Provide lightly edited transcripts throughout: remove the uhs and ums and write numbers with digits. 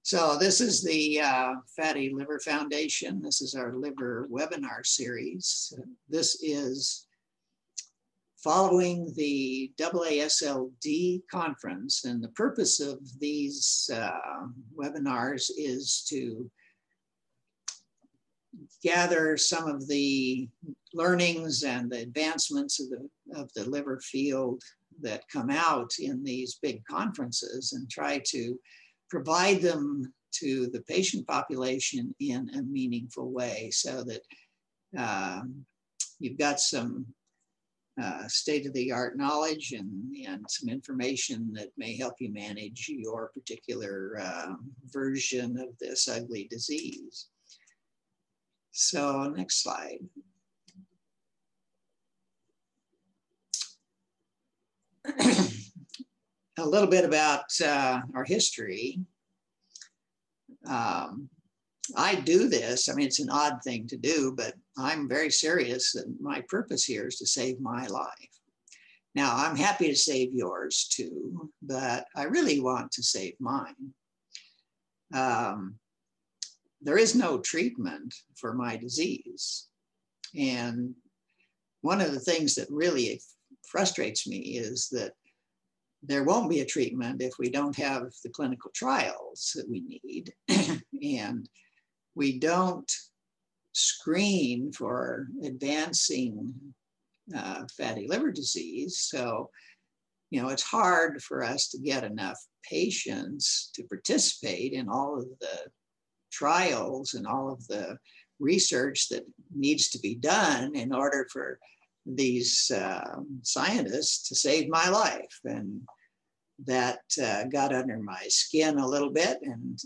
So this is the Fatty Liver Foundation. This is our liver webinar series. This is following the AASLD conference, and the purpose of these webinars is to gather some of the learnings and the advancements of the liver field that come out in these big conferences and try to provide them to the patient population in a meaningful way, so that you've got some state-of-the-art knowledge and some information that may help you manage your particular version of this ugly disease. So next slide. A little bit about our history. I do this, I mean, it's an odd thing to do, but I'm very serious that my purpose here is to save my life. Now, I'm happy to save yours too, but I really want to save mine. There is no treatment for my disease. And one of the things that really frustrates me is that there won't be a treatment if we don't have the clinical trials that we need. And we don't screen for advancing fatty liver disease. So, you know, it's hard for us to get enough patients to participate in all of the trials and all of the research that needs to be done in order for these scientists to save my life. And that got under my skin a little bit. And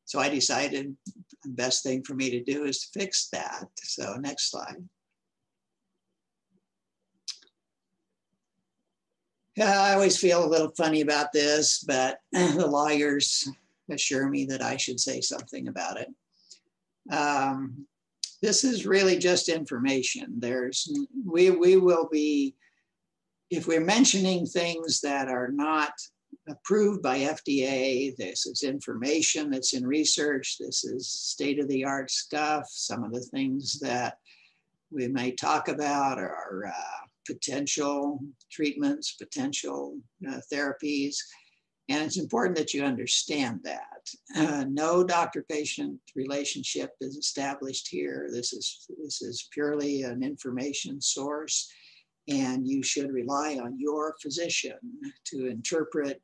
so I decided the best thing for me to do is to fix that. So next slide. I always feel a little funny about this, but the lawyers assure me that I should say something about it. This is really just information. We will be, if we're mentioning things that are not approved by FDA, this is information that's in research, this is state-of-the-art stuff. Some of the things that we may talk about are potential treatments, potential therapies. And it's important that you understand that. No doctor-patient relationship is established here. This is purely an information source, and you should rely on your physician to interpret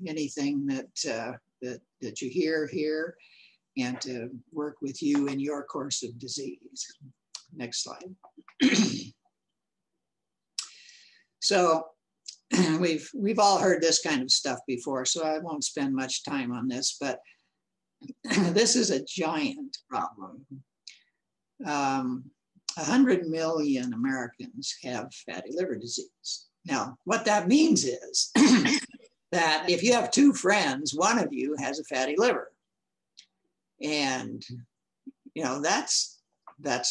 anything that you hear here and to work with you in your course of disease. Next slide. So, we've all heard this kind of stuff before, so I won't spend much time on this, but this is a giant problem. 100 million Americans have fatty liver disease. Now, what that means is that if you have two friends, one of you has a fatty liver. And, you know, that's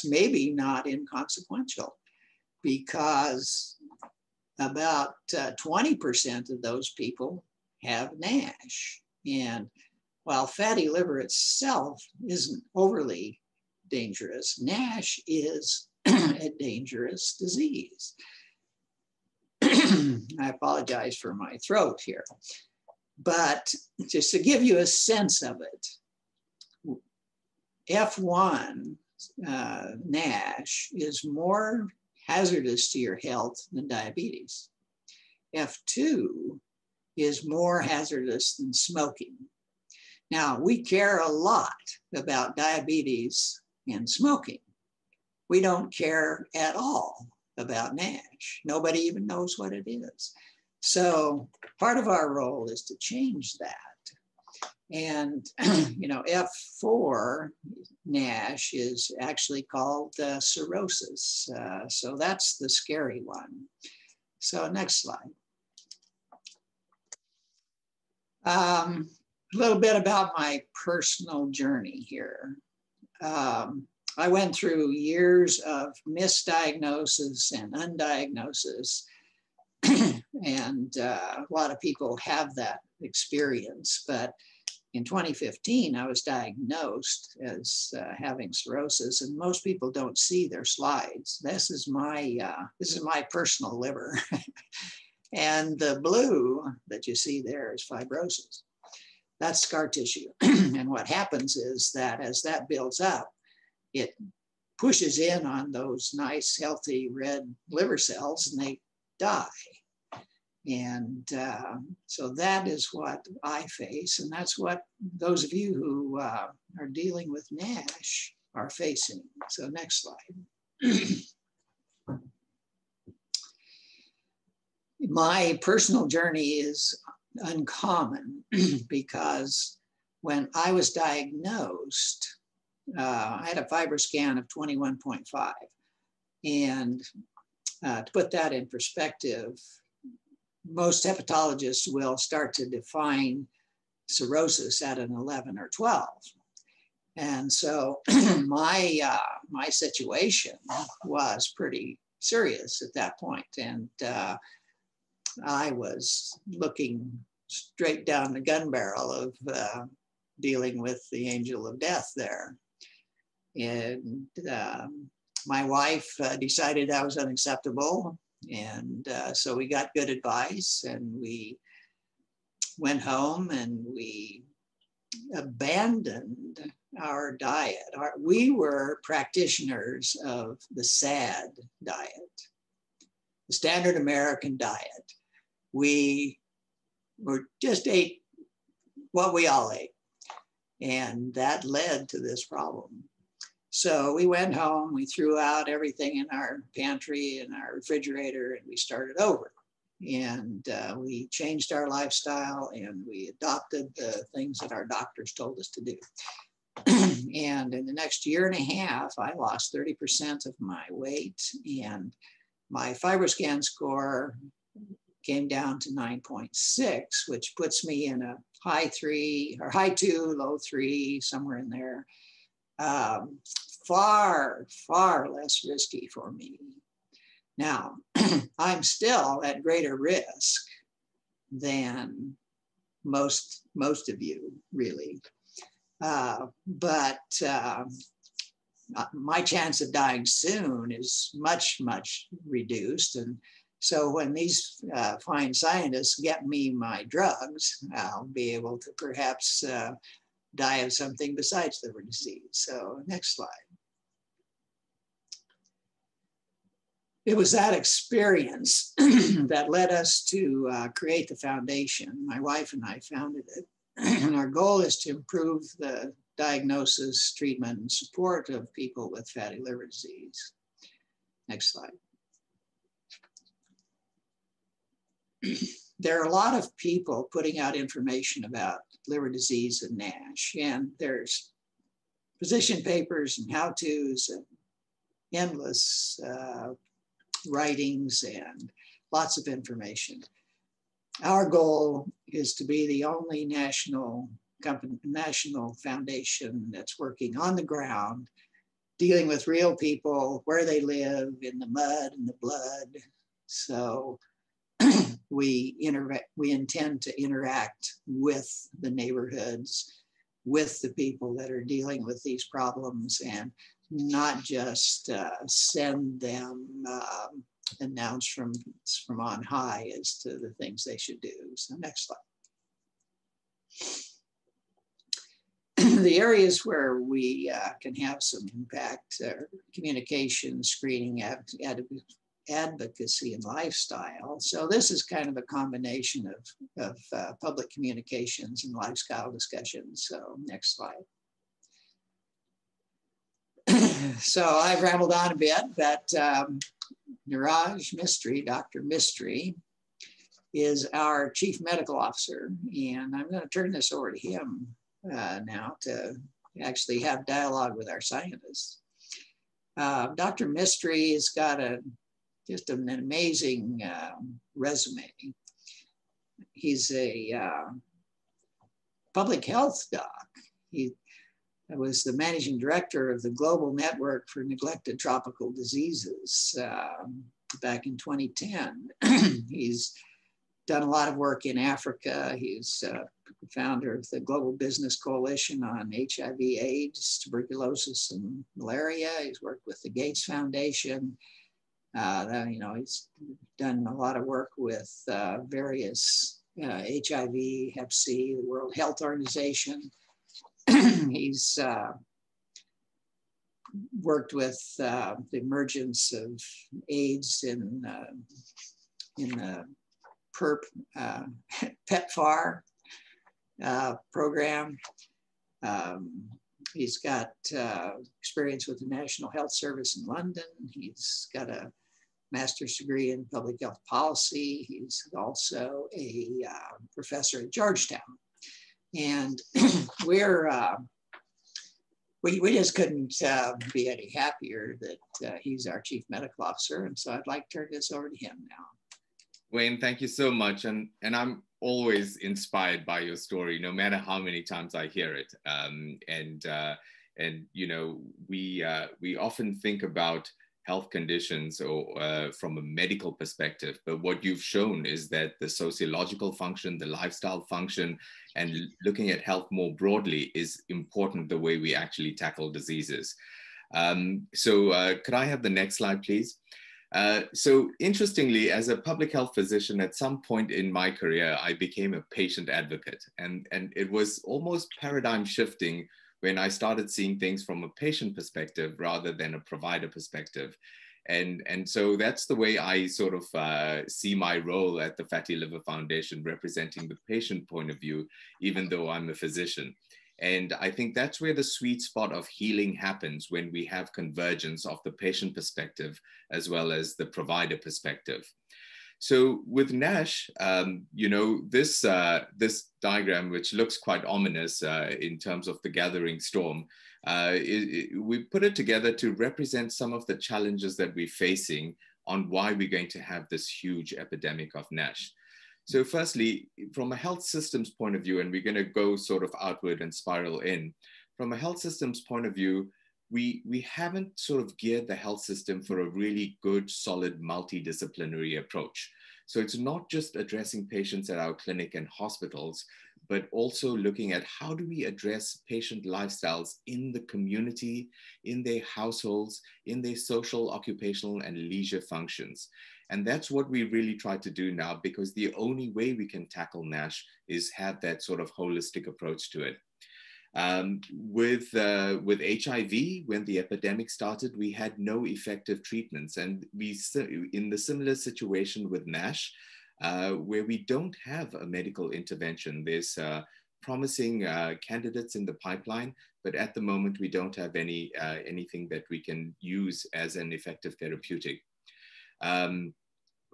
maybe not inconsequential, because about 20% of those people have NASH. And while fatty liver itself isn't overly dangerous, NASH is a dangerous disease. I apologize for my throat here. But just to give you a sense of it, F1 NASH is more hazardous to your health than diabetes. F2 is more hazardous than smoking. Now, we care a lot about diabetes and smoking. We don't care at all about NASH. Nobody even knows what it is. So part of our role is to change that. And, you know, F4 NASH is actually called cirrhosis. So that's the scary one. So next slide. A little bit about my personal journey here. I went through years of misdiagnosis and undiagnosis And a lot of people have that experience, but in 2015, I was diagnosed as having cirrhosis, and most people don't see their slides. This is my personal liver. And the blue that you see there is fibrosis. That's scar tissue. And what happens is that as that builds up, it pushes in on those nice, healthy red liver cells and they die. And so that is what I face. And that's what those of you who are dealing with NASH are facing. So next slide. My personal journey is uncommon because when I was diagnosed, I had a FibroScan of 21.5. And to put that in perspective, most hepatologists will start to define cirrhosis at an 11 or 12. And so my situation was pretty serious at that point. And I was looking straight down the gun barrel of dealing with the angel of death there. And my wife decided that was unacceptable. And so we got good advice and we went home and we abandoned our diet. We were practitioners of the SAD diet, the standard American diet. We just ate what we all ate. And that led to this problem. So we went home, we threw out everything in our pantry and our refrigerator, and we started over. And we changed our lifestyle and we adopted the things that our doctors told us to do. And in the next year and a half, I lost 30% of my weight, and my FibroScan score came down to 9.6, which puts me in a high 3 or high 2, low 3, somewhere in there. Far, far less risky for me. Now, I'm still at greater risk than most of you, really. But my chance of dying soon is much, much reduced. And so when these fine scientists get me my drugs, I'll be able to perhaps die of something besides liver disease. So next slide. It was that experience that led us to create the foundation. My wife and I founded it. And our goal is to improve the diagnosis, treatment, and support of people with fatty liver disease. Next slide. There are a lot of people putting out information about liver disease and NASH, and there's position papers and how-tos and endless writings and lots of information. Our goal is to be the only national foundation that's working on the ground, dealing with real people, where they live, in the mud and the blood. So we intend to interact with the neighborhoods, with the people that are dealing with these problems, and not just send them announced from on high as to the things they should do. So next slide. The areas where we can have some impact are communication, screening, advocacy, and lifestyle. So this is kind of a combination of public communications and lifestyle discussions. So next slide. So I've rambled on a bit, but Neeraj Mistry, Dr. Mistry, is our Chief Medical Officer, and I'm going to turn this over to him now to actually have dialogue with our scientists. Dr. Mistry has got just an amazing resume. He's a public health doc. He was the managing director of the Global Network for Neglected Tropical Diseases back in 2010. He's done a lot of work in Africa. He's founder of the Global Business Coalition on HIV, AIDS, tuberculosis, and malaria. He's worked with the Gates Foundation. You know, he's done a lot of work with various HIV, Hep C, the World Health Organization. He's worked with the emergence of AIDS in PERP, PEPFAR program. He's got experience with the National Health Service in London. He's got a master's degree in public health policy. He's also a professor at Georgetown. And we just couldn't be any happier that he's our chief medical officer. And so I'd like to turn this over to him now. Wayne, thank you so much. And I'm always inspired by your story, no matter how many times I hear it. And you know, we often think about health conditions or from a medical perspective, but what you've shown is that the sociological function, the lifestyle function, and looking at health more broadly is important the way we actually tackle diseases. Could I have the next slide, please? So interestingly, as a public health physician, at some point in my career, I became a patient advocate. And it was almost paradigm shifting when I started seeing things from a patient perspective rather than a provider perspective. And so that's the way I sort of see my role at the Fatty Liver Foundation, representing the patient point of view, even though I'm a physician. And I think that's where the sweet spot of healing happens, when we have convergence of the patient perspective as well as the provider perspective. So with NASH, you know, this diagram, which looks quite ominous in terms of the gathering storm, we put it together to represent some of the challenges that we're facing on why we're going to have this huge epidemic of NASH. So firstly, from a health systems point of view, and we're going to go sort of outward and spiral in, from a health systems point of view, we haven't sort of geared the health system for a really good, solid, multidisciplinary approach. So it's not just addressing patients at our clinic and hospitals, but also looking at how do we address patient lifestyles in the community, in their households, in their social, occupational, and leisure functions. And that's what we really try to do now, because the only way we can tackle NASH is have that sort of holistic approach to it. With HIV, when the epidemic started, we had no effective treatments. And in the similar situation with NASH, where we don't have a medical intervention, there's promising candidates in the pipeline, but at the moment we don't have anything that we can use as an effective therapeutic.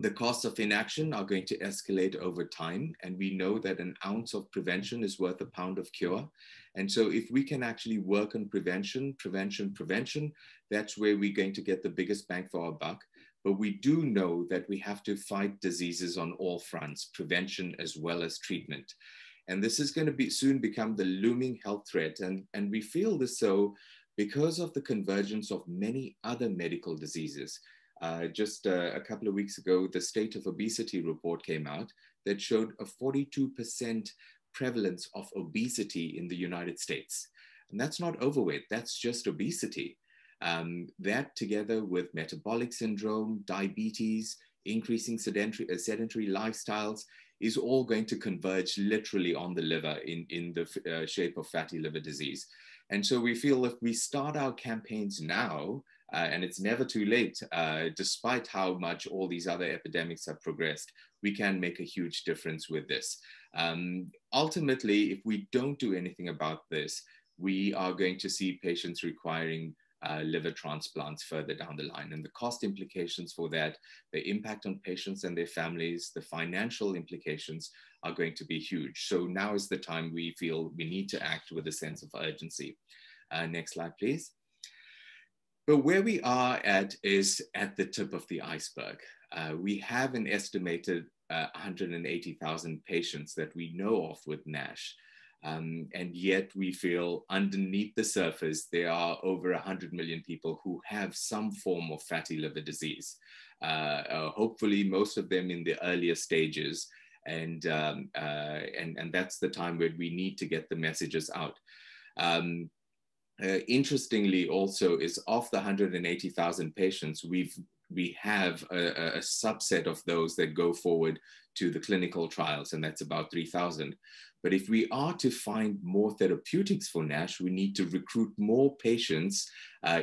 The costs of inaction are going to escalate over time, and we know that an ounce of prevention is worth a pound of cure. And so if we can actually work on prevention, that's where we're going to get the biggest bang for our buck. But we do know that we have to fight diseases on all fronts, prevention as well as treatment. And this is going to soon become the looming health threat. And we feel this so because of the convergence of many other medical diseases. Just a couple of weeks ago, the State of Obesity report came out that showed a 42% prevalence of obesity in the United States. And that's not overweight, that's just obesity. That together with metabolic syndrome, diabetes, increasing sedentary lifestyles is all going to converge literally on the liver in the shape of fatty liver disease. And so we feel if we start our campaigns now, and it's never too late, despite how much all these other epidemics have progressed, we can make a huge difference with this. Ultimately, if we don't do anything about this, we are going to see patients requiring liver transplants further down the line. And the cost implications for that, the impact on patients and their families, the financial implications are going to be huge. So now is the time we feel we need to act with a sense of urgency. Next slide, please. But where we are at is at the tip of the iceberg. We have an estimated 180,000 patients that we know of with NASH. And yet we feel underneath the surface, there are over 100 million people who have some form of fatty liver disease. Hopefully most of them in the earlier stages. And that's the time where we need to get the messages out. Interestingly also is of the 180,000 patients, we have a subset of those that go forward to the clinical trials, and that's about 3,000. But if we are to find more therapeutics for NASH, we need to recruit more patients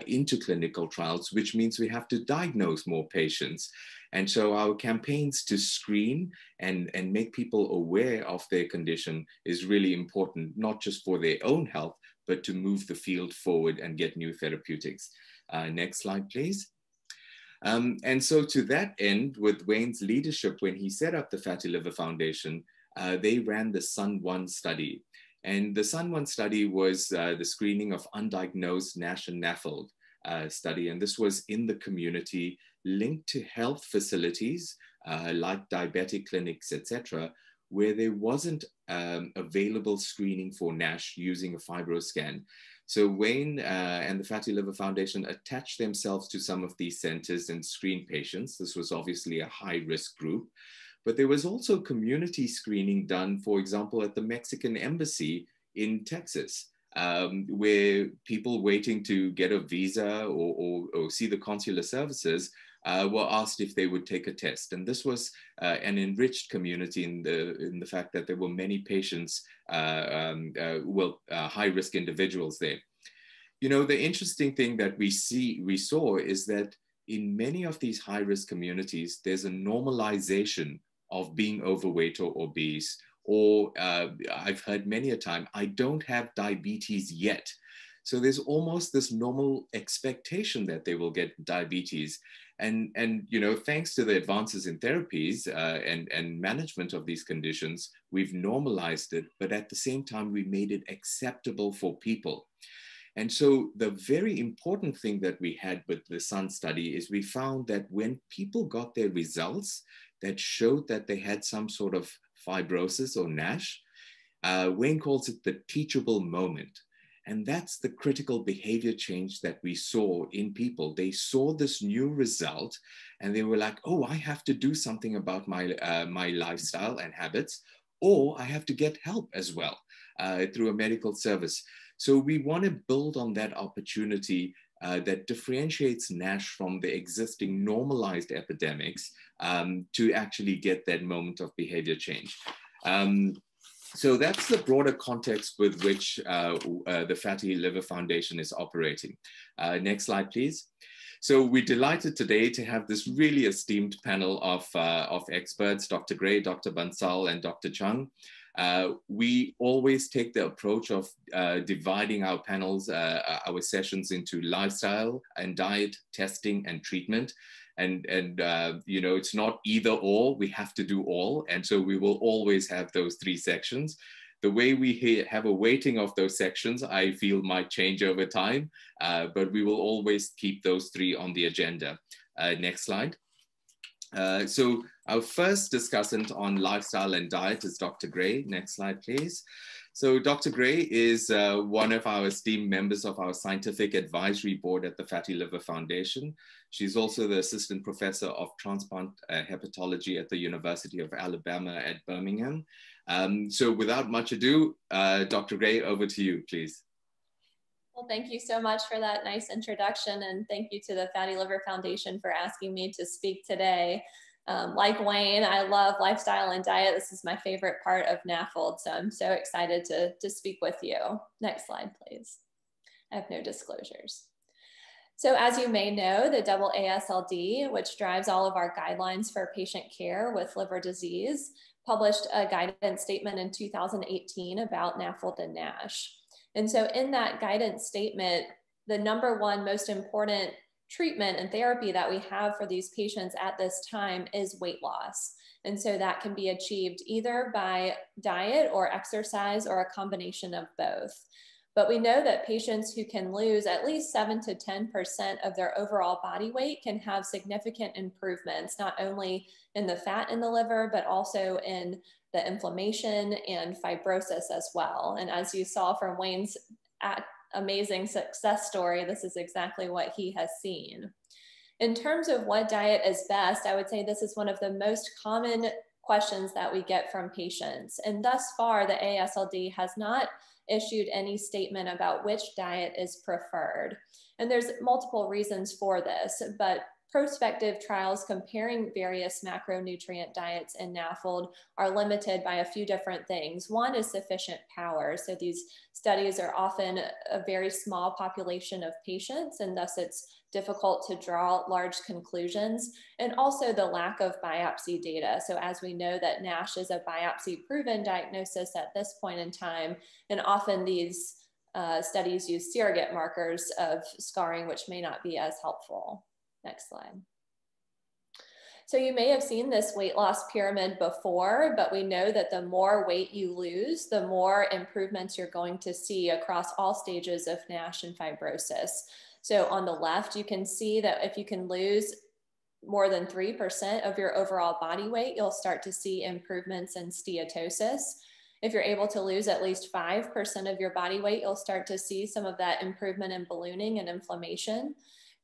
into clinical trials, which means we have to diagnose more patients. And so our campaigns to screen and make people aware of their condition is really important, not just for their own health, but to move the field forward and get new therapeutics. Next slide, please. And so to that end, with Wayne's leadership, when he set up the Fatty Liver Foundation, they ran the SUN-1 study. And the SUN-1 study was the screening of undiagnosed NASH and NAFLD study. And this was in the community, linked to health facilities like diabetic clinics, etc., where there wasn't available screening for NASH using a fibroscan. So Wayne and the Fatty Liver Foundation attached themselves to some of these centers and screened patients. This was obviously a high-risk group. But there was also community screening done, for example, at the Mexican Embassy in Texas, where people waiting to get a visa or see the consular services were asked if they would take a test. And this was an enriched community in the fact that there were many patients, high-risk individuals there. You know, the interesting thing that we saw is that in many of these high-risk communities, there's a normalization of being overweight or obese, or I've heard many a time, I don't have diabetes yet. So there's almost this normal expectation that they will get diabetes. And you know, thanks to the advances in therapies and management of these conditions, we've normalized it, but at the same time, we made it acceptable for people. And so the very important thing that we had with the SUN study is we found that when people got their results that showed that they had some sort of fibrosis or NASH, Wayne calls it the teachable moment. And that's the critical behavior change that we saw in people. They saw this new result and they were like, oh, I have to do something about my, my lifestyle and habits, or I have to get help as well through a medical service. So we want to build on that opportunity that differentiates NASH from the existing normalized epidemics to actually get that moment of behavior change. So that's the broader context with which the Fatty Liver Foundation is operating. Next slide, please. So we're delighted today to have this really esteemed panel of experts, Dr. Gray, Dr. Bansal, and Dr. Chung. We always take the approach of dividing our panels, our sessions into lifestyle and diet, testing and treatment. And you know, it's not either or, we have to do all. And so we will always have those three sections. The way we have a weighting of those sections, I feel might change over time, but we will always keep those three on the agenda. Next slide. So our first discussant on lifestyle and diet is Dr. Gray. Next slide, please. So Dr. Gray is one of our esteemed members of our scientific advisory board at the Fatty Liver Foundation. She's also the assistant professor of transplant hepatology at the University of Alabama at Birmingham. So without much ado, Dr. Gray, over to you, please. Well, thank you so much for that nice introduction, and thank you to the Fatty Liver Foundation for asking me to speak today. Like Wayne, I love lifestyle and diet. This is my favorite part of NAFLD, so I'm so excited to speak with you. Next slide, please. I have no disclosures. So as you may know, the AASLD, which drives all of our guidelines for patient care with liver disease, published a guidance statement in 2018 about NAFLD and NASH. And so in that guidance statement, the #1 most important treatment and therapy that we have for these patients at this time is weight loss. And so that can be achieved either by diet or exercise or a combination of both. But we know that patients who can lose at least 7 to 10% of their overall body weight can have significant improvements, not only in the fat in the liver, but also in the inflammation and fibrosis as well. And as you saw from Wayne's amazing success story, this is exactly what he has seen. In terms of what diet is best, I would say this is one of the most common questions that we get from patients. And thus far, the AASLD has not issued any statement about which diet is preferred. And there's multiple reasons for this, but prospective trials comparing various macronutrient diets in NAFLD are limited by a few different things. One is sufficient power. So these studies are often a very small population of patients, and thus it's difficult to draw large conclusions, and also the lack of biopsy data. So as we know that NASH is a biopsy-proven diagnosis at this point in time, and often these studies use surrogate markers of scarring, which may not be as helpful. Next slide. So you may have seen this weight loss pyramid before, but we know that the more weight you lose, the more improvements you're going to see across all stages of NASH and fibrosis. So on the left, you can see that if you can lose more than 3% of your overall body weight, you'll start to see improvements in steatosis. If you're able to lose at least 5% of your body weight, you'll start to see some of that improvement in ballooning and inflammation.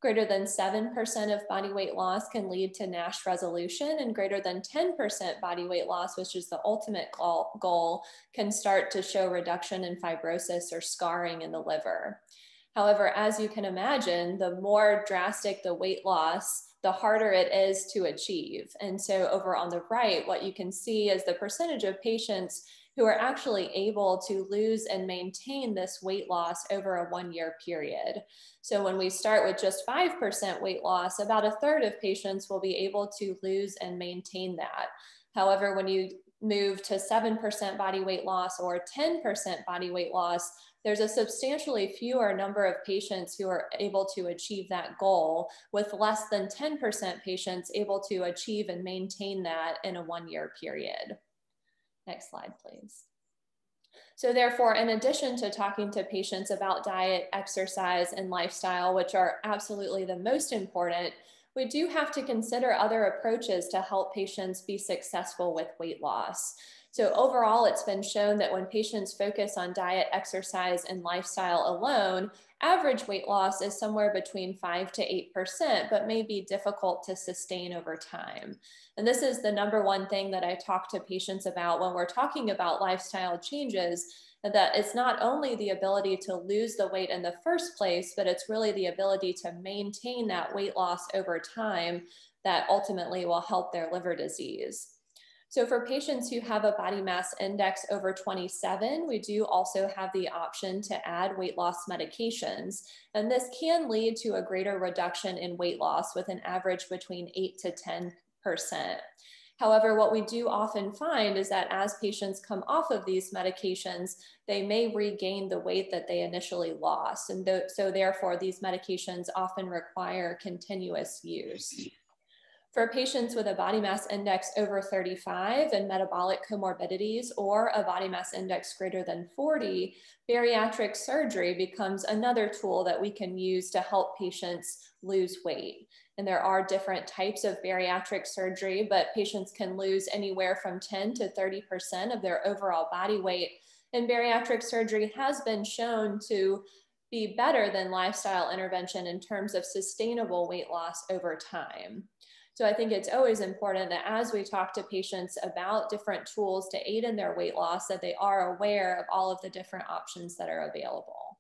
Greater than 7% of body weight loss can lead to NASH resolution, and greater than 10% body weight loss, which is the ultimate goal, can start to show reduction in fibrosis or scarring in the liver. However, as you can imagine, the more drastic the weight loss, the harder it is to achieve. And so over on the right, what you can see is the percentage of patients who are actually able to lose and maintain this weight loss over a 1-year period. So when we start with just 5% weight loss, about a third of patients will be able to lose and maintain that. However, when you move to 7% body weight loss or 10% body weight loss, there's a substantially fewer number of patients who are able to achieve that goal, with less than 10% patients able to achieve and maintain that in a 1-year period. Next slide, please. So therefore, in addition to talking to patients about diet, exercise, and lifestyle, which are absolutely the most important, we do have to consider other approaches to help patients be successful with weight loss. So overall, it's been shown that when patients focus on diet, exercise, and lifestyle alone, average weight loss is somewhere between 5 to 8%, but may be difficult to sustain over time. And this is the #1 thing that I talk to patients about when we're talking about lifestyle changes, that it's not only the ability to lose the weight in the first place, but it's really the ability to maintain that weight loss over time that ultimately will help their liver disease. So for patients who have a body mass index over 27, we do also have the option to add weight loss medications. And this can lead to a greater reduction in weight loss with an average between 8 to 10%. However, what we do often find is that as patients come off of these medications, they may regain the weight that they initially lost. And so therefore, these medications often require continuous use. For patients with a body mass index over 35 and metabolic comorbidities, or a body mass index greater than 40, bariatric surgery becomes another tool that we can use to help patients lose weight. And there are different types of bariatric surgery, but patients can lose anywhere from 10 to 30% of their overall body weight. And bariatric surgery has been shown to be better than lifestyle intervention in terms of sustainable weight loss over time. So I think it's always important that as we talk to patients about different tools to aid in their weight loss, that they are aware of all of the different options that are available.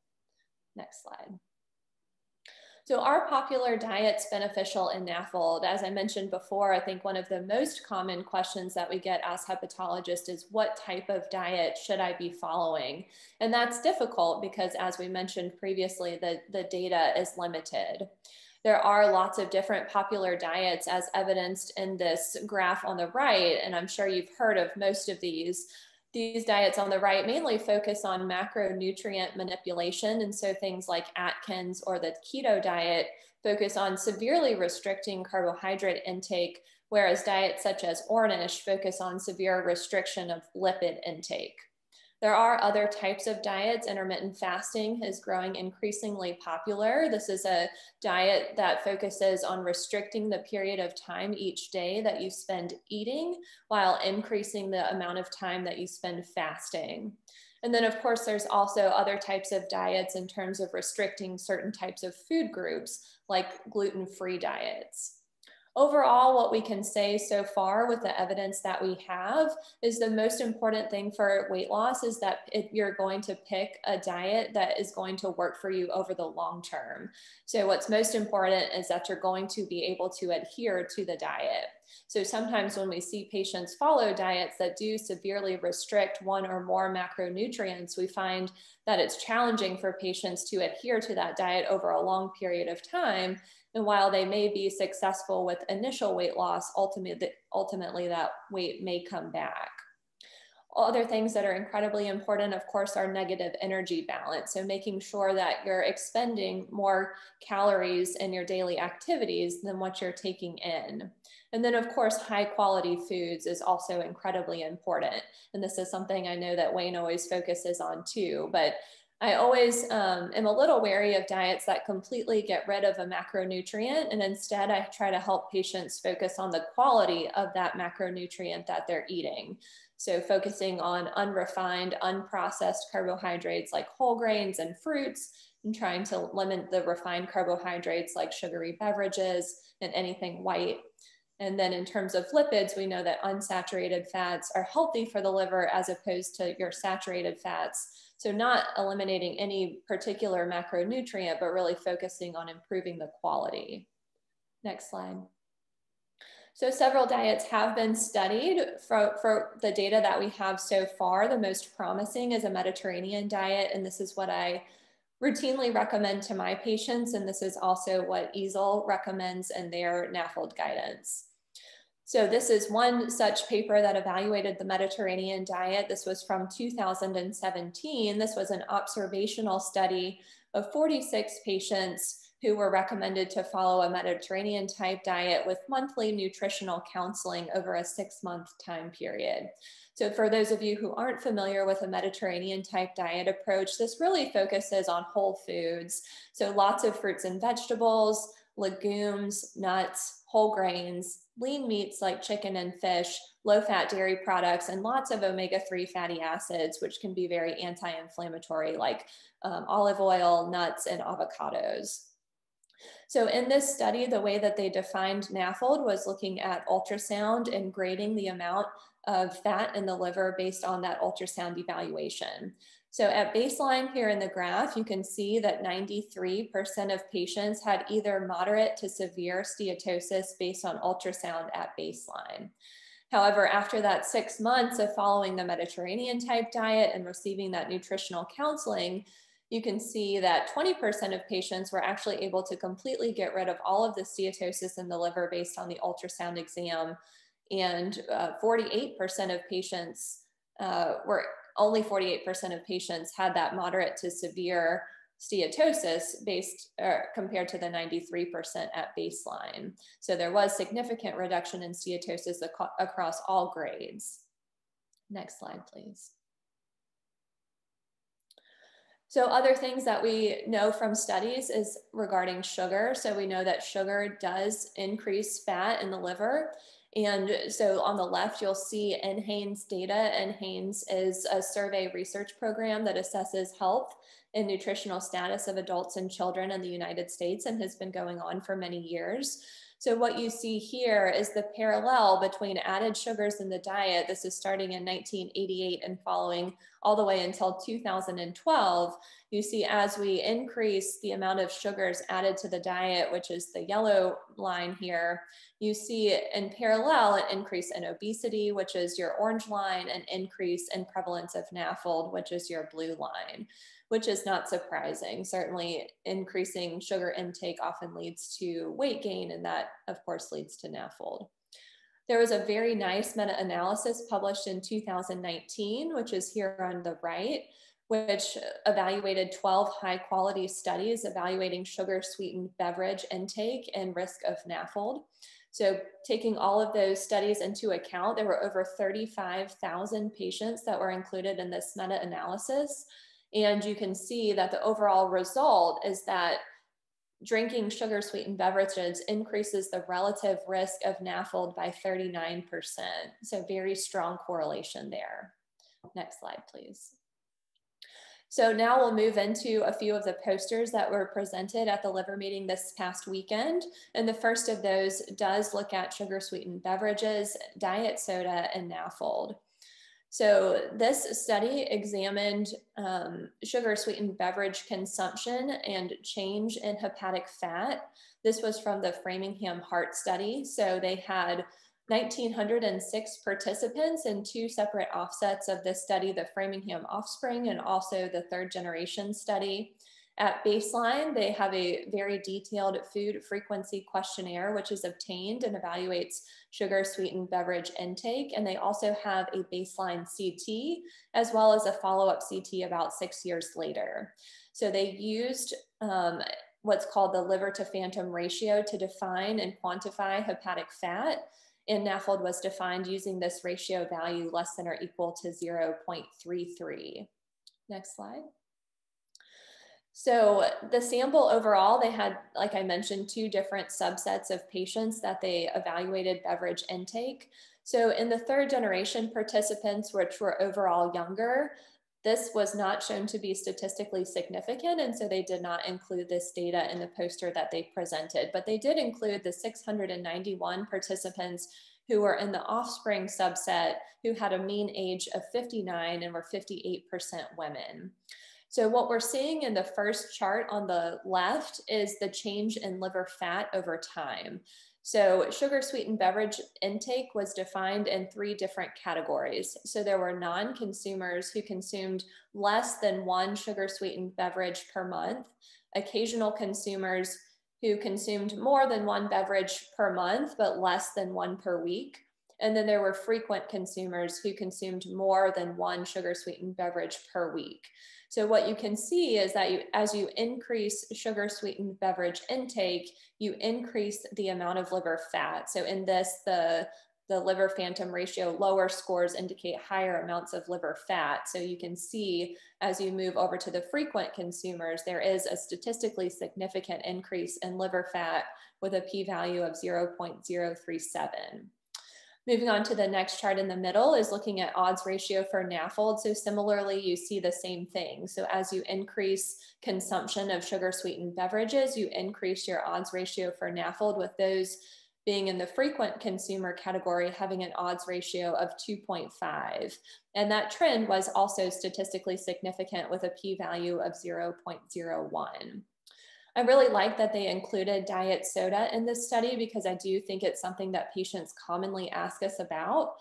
Next slide. So are popular diets beneficial in NAFLD? As I mentioned before, I think one of the most common questions that we get as hepatologists is, what type of diet should I be following? And that's difficult because, as we mentioned previously, the data is limited. There are lots of different popular diets as evidenced in this graph on the right, and I'm sure you've heard of most of these. These diets on the right mainly focus on macronutrient manipulation, and so things like Atkins or the keto diet focus on severely restricting carbohydrate intake, whereas diets such as Ornish focus on severe restriction of lipid intake. There are other types of diets. Intermittent fasting is growing increasingly popular. This is a diet that focuses on restricting the period of time each day that you spend eating while increasing the amount of time that you spend fasting. And then, of course, there's also other types of diets in terms of restricting certain types of food groups, like gluten-free diets. Overall, what we can say so far with the evidence that we have is the most important thing for weight loss is that you're going to pick a diet that is going to work for you over the long term. So what's most important is that you're going to be able to adhere to the diet. So sometimes when we see patients follow diets that do severely restrict one or more macronutrients, we find that it's challenging for patients to adhere to that diet over a long period of time. And while they may be successful with initial weight loss, ultimately that weight may come back. Other things that are incredibly important, of course, are negative energy balance. So making sure that you're expending more calories in your daily activities than what you're taking in. And then, of course, high quality foods is also incredibly important. And this is something I know that Wayne always focuses on too. But I always am a little wary of diets that completely get rid of a macronutrient, and instead I try to help patients focus on the quality of that macronutrient that they're eating. So focusing on unrefined, unprocessed carbohydrates like whole grains and fruits, and trying to limit the refined carbohydrates like sugary beverages and anything white. And then in terms of lipids, we know that unsaturated fats are healthy for the liver as opposed to your saturated fats. So not eliminating any particular macronutrient, but really focusing on improving the quality. Next slide. So several diets have been studied. For the data that we have so far, the most promising is a Mediterranean diet, and this is what I routinely recommend to my patients, and this is also what AASLD recommends in their NAFLD guidance. So this is one such paper that evaluated the Mediterranean diet. This was from 2017. This was an observational study of 46 patients who were recommended to follow a Mediterranean type diet with monthly nutritional counseling over a 6-month time period. So for those of you who aren't familiar with a Mediterranean type diet approach, this really focuses on whole foods. So lots of fruits and vegetables, legumes, nuts, whole grains, lean meats like chicken and fish, low-fat dairy products, and lots of omega-3 fatty acids, which can be very anti-inflammatory, like olive oil, nuts, and avocados. So in this study, the way that they defined NAFLD was looking at ultrasound and grading the amount of fat in the liver based on that ultrasound evaluation. So at baseline here in the graph, you can see that 93% of patients had either moderate to severe steatosis based on ultrasound at baseline. However, after that 6 months of following the Mediterranean type diet and receiving that nutritional counseling, you can see that 20% of patients were actually able to completely get rid of all of the steatosis in the liver based on the ultrasound exam. And 48% of patients only 48% of patients had that moderate to severe steatosis compared to the 93% at baseline. So there was significant reduction in steatosis across all grades. Next slide, please. So other things that we know from studies is regarding sugar. So we know that sugar does increase fat in the liver. And so on the left, you'll see NHANES data. NHANES is a survey research program that assesses health and nutritional status of adults and children in the United States and has been going on for many years. So what you see here is the parallel between added sugars in the diet. This is starting in 1988 and following all the way until 2012. You see as we increase the amount of sugars added to the diet, which is the yellow line here, you see in parallel an increase in obesity, which is your orange line, an increase in prevalence of NAFLD, which is your blue line, which is not surprising. Certainly increasing sugar intake often leads to weight gain, and that of course leads to NAFLD. There was a very nice meta-analysis published in 2019, which is here on the right, which evaluated 12 high-quality studies evaluating sugar-sweetened beverage intake and risk of NAFLD. So taking all of those studies into account, there were over 35,000 patients that were included in this meta-analysis. And you can see that the overall result is that drinking sugar-sweetened beverages increases the relative risk of NAFLD by 39%. So very strong correlation there. Next slide, please. So now we'll move into a few of the posters that were presented at the liver meeting this past weekend. And the first of those does look at sugar sweetened beverages, diet soda, and NAFLD. So this study examined sugar sweetened beverage consumption and change in hepatic fat. This was from the Framingham Heart Study. So they had 1,906 participants in two separate offsets of this study, the Framingham Offspring and also the third generation study. At baseline, they have a very detailed food frequency questionnaire, which is obtained and evaluates sugar sweetened beverage intake. And they also have a baseline CT as well as a follow-up CT about 6 years later. So they used what's called the liver to phantom ratio to define and quantify hepatic fat. And NAFLD was defined using this ratio value less than or equal to 0.33. Next slide. So the sample overall, they had, like I mentioned, two different subsets of patients that they evaluated beverage intake. So in the third generation participants, which were overall younger, this was not shown to be statistically significant, and so they did not include this data in the poster that they presented, but they did include the 691 participants who were in the offspring subset who had a mean age of 59 and were 58% women. So what we're seeing in the first chart on the left is the change in liver fat over time. So sugar sweetened beverage intake was defined in three different categories. So there were non-consumers who consumed less than one sugar sweetened beverage per month, occasional consumers who consumed more than one beverage per month, but less than one per week. And then there were frequent consumers who consumed more than one sugar sweetened beverage per week. So what you can see is that as you increase sugar sweetened beverage intake, you increase the amount of liver fat. So in this, the liver phantom ratio, lower scores indicate higher amounts of liver fat. So you can see as you move over to the frequent consumers, there is a statistically significant increase in liver fat with a p-value of 0.037. Moving on to the next chart in the middle is looking at odds ratio for NAFLD. So similarly, you see the same thing. So as you increase consumption of sugar sweetened beverages, you increase your odds ratio for NAFLD, with those being in the frequent consumer category having an odds ratio of 2.5. And that trend was also statistically significant with a p-value of 0.01. I really like that they included diet soda in this study because I do think it's something that patients commonly ask us about.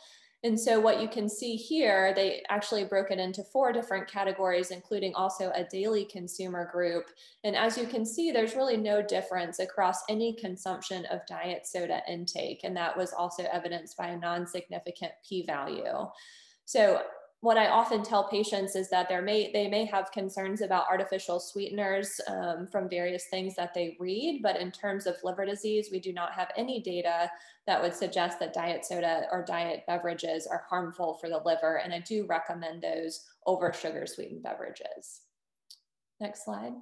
And so what you can see here, they actually broke it into 4 different categories, including also a daily consumer group. And as you can see, there's really no difference across any consumption of diet soda intake. And that was also evidenced by a non-significant p-value. So what I often tell patients is that they may have concerns about artificial sweeteners from various things that they read, but in terms of liver disease, we do not have any data that would suggest that diet soda or diet beverages are harmful for the liver, and I do recommend those over sugar sweetened beverages. Next slide.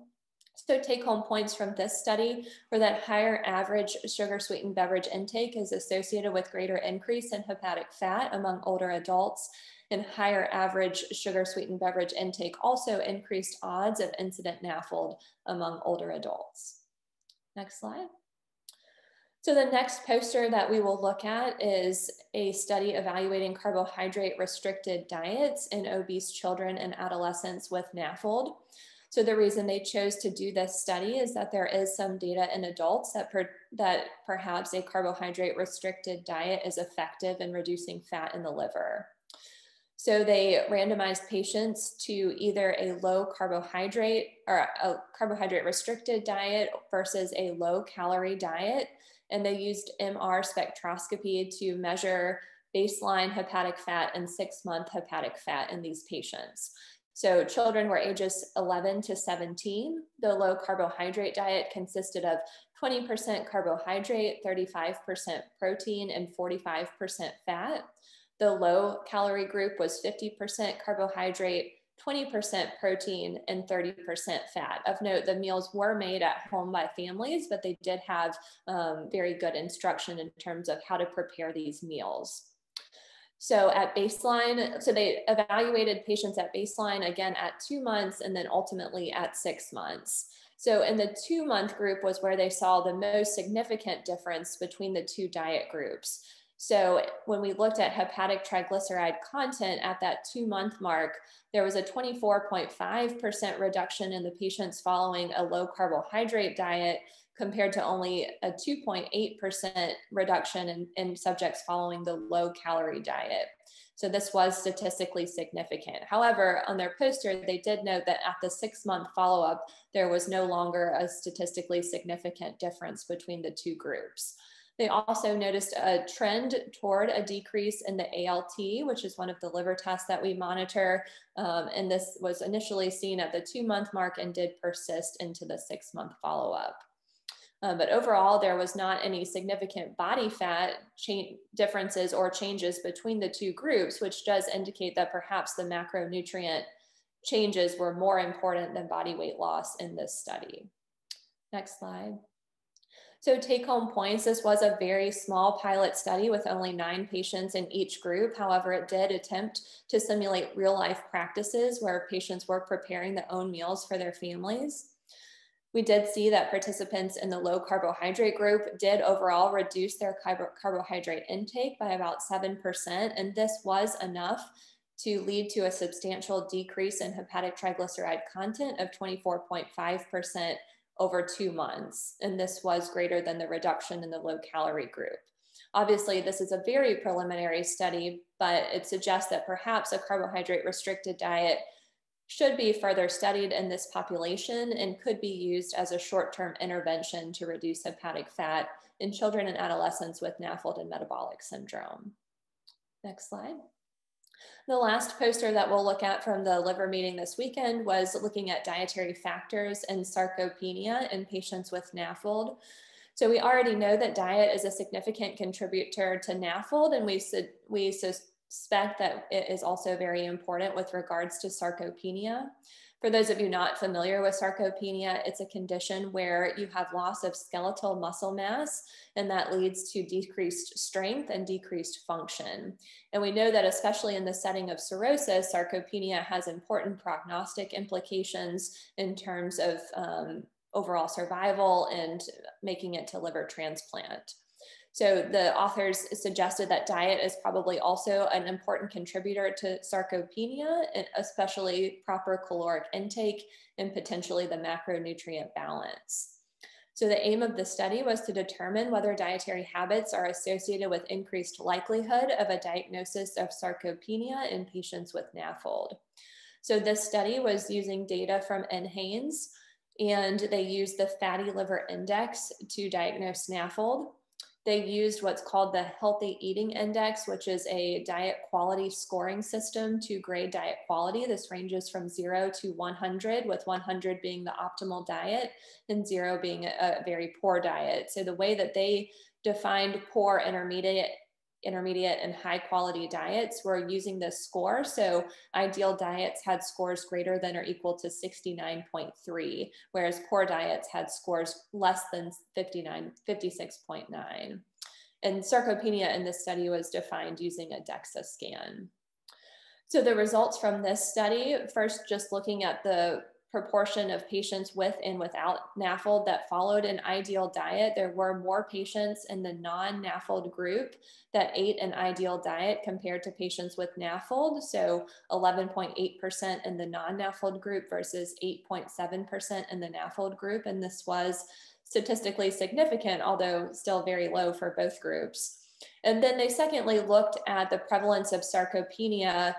So take-home points from this study were that higher average sugar sweetened beverage intake is associated with greater increase in hepatic fat among older adults, and higher average sugar sweetened beverage intake also increased odds of incident NAFLD among older adults. Next slide. So the next poster that we will look at is a study evaluating carbohydrate restricted diets in obese children and adolescents with NAFLD. So the reason they chose to do this study is that there is some data in adults that perhaps a carbohydrate restricted diet is effective in reducing fat in the liver. So they randomized patients to either a low carbohydrate or a carbohydrate restricted diet versus a low calorie diet. And they used MR spectroscopy to measure baseline hepatic fat and 6-month hepatic fat in these patients. So children were ages 11 to 17. The low carbohydrate diet consisted of 20% carbohydrate, 35% protein, and 45% fat. The low calorie group was 50% carbohydrate, 20% protein, and 30% fat. Of note, the meals were made at home by families, but they did have very good instruction in terms of how to prepare these meals. So at baseline, so they evaluated patients at baseline, again at 2 months, and then ultimately at 6 months. So in the 2-month group was where they saw the most significant difference between the two diet groups. So when we looked at hepatic triglyceride content at that 2-month mark, there was a 24.5% reduction in the patients following a low carbohydrate diet compared to only a 2.8% reduction in subjects following the low calorie diet. So this was statistically significant. However, on their poster, they did note that at the 6-month follow-up, there was no longer a statistically significant difference between the two groups. They also noticed a trend toward a decrease in the ALT, which is one of the liver tests that we monitor. And this was initially seen at the 2-month mark and did persist into the 6-month follow-up. But overall, there was not any significant body fat differences or changes between the two groups, which does indicate that perhaps the macronutrient changes were more important than body weight loss in this study. Next slide. So take-home points, this was a very small pilot study with only 9 patients in each group. However, it did attempt to simulate real-life practices where patients were preparing their own meals for their families. We did see that participants in the low carbohydrate group did overall reduce their carbohydrate intake by about 7%, and this was enough to lead to a substantial decrease in hepatic triglyceride content of 24.5% over 2 months, and this was greater than the reduction in the low calorie group. Obviously, this is a very preliminary study, but it suggests that perhaps a carbohydrate restricted diet should be further studied in this population and could be used as a short-term intervention to reduce hepatic fat in children and adolescents with NAFLD and metabolic syndrome. Next slide. The last poster that we'll look at from the liver meeting this weekend was looking at dietary factors and sarcopenia in patients with NAFLD. So we already know that diet is a significant contributor to NAFLD, and we suspect that it is also very important with regards to sarcopenia. For those of you not familiar with sarcopenia, it's a condition where you have loss of skeletal muscle mass, and that leads to decreased strength and decreased function. And we know that especially in the setting of cirrhosis, sarcopenia has important prognostic implications in terms of overall survival and making it to liver transplant. So the authors suggested that diet is probably also an important contributor to sarcopenia, especially proper caloric intake and potentially the macronutrient balance. So the aim of the study was to determine whether dietary habits are associated with increased likelihood of a diagnosis of sarcopenia in patients with NAFLD. So this study was using data from NHANES, and they used the fatty liver index to diagnose NAFLD. They used what's called the Healthy Eating Index, which is a diet quality scoring system to grade diet quality. This ranges from 0 to 100, with 100 being the optimal diet and 0 being a very poor diet. So the way that they defined poor, intermediate, and high quality diets were using this score. So ideal diets had scores greater than or equal to 69.3, whereas poor diets had scores less than 56.9. And sarcopenia in this study was defined using a DEXA scan. So the results from this study, first just looking at the proportion of patients with and without NAFLD that followed an ideal diet, there were more patients in the non-NAFLD group that ate an ideal diet compared to patients with NAFLD. So 11.8% in the non-NAFLD group versus 8.7% in the NAFLD group. And this was statistically significant, although still very low for both groups. And then they secondly looked at the prevalence of sarcopenia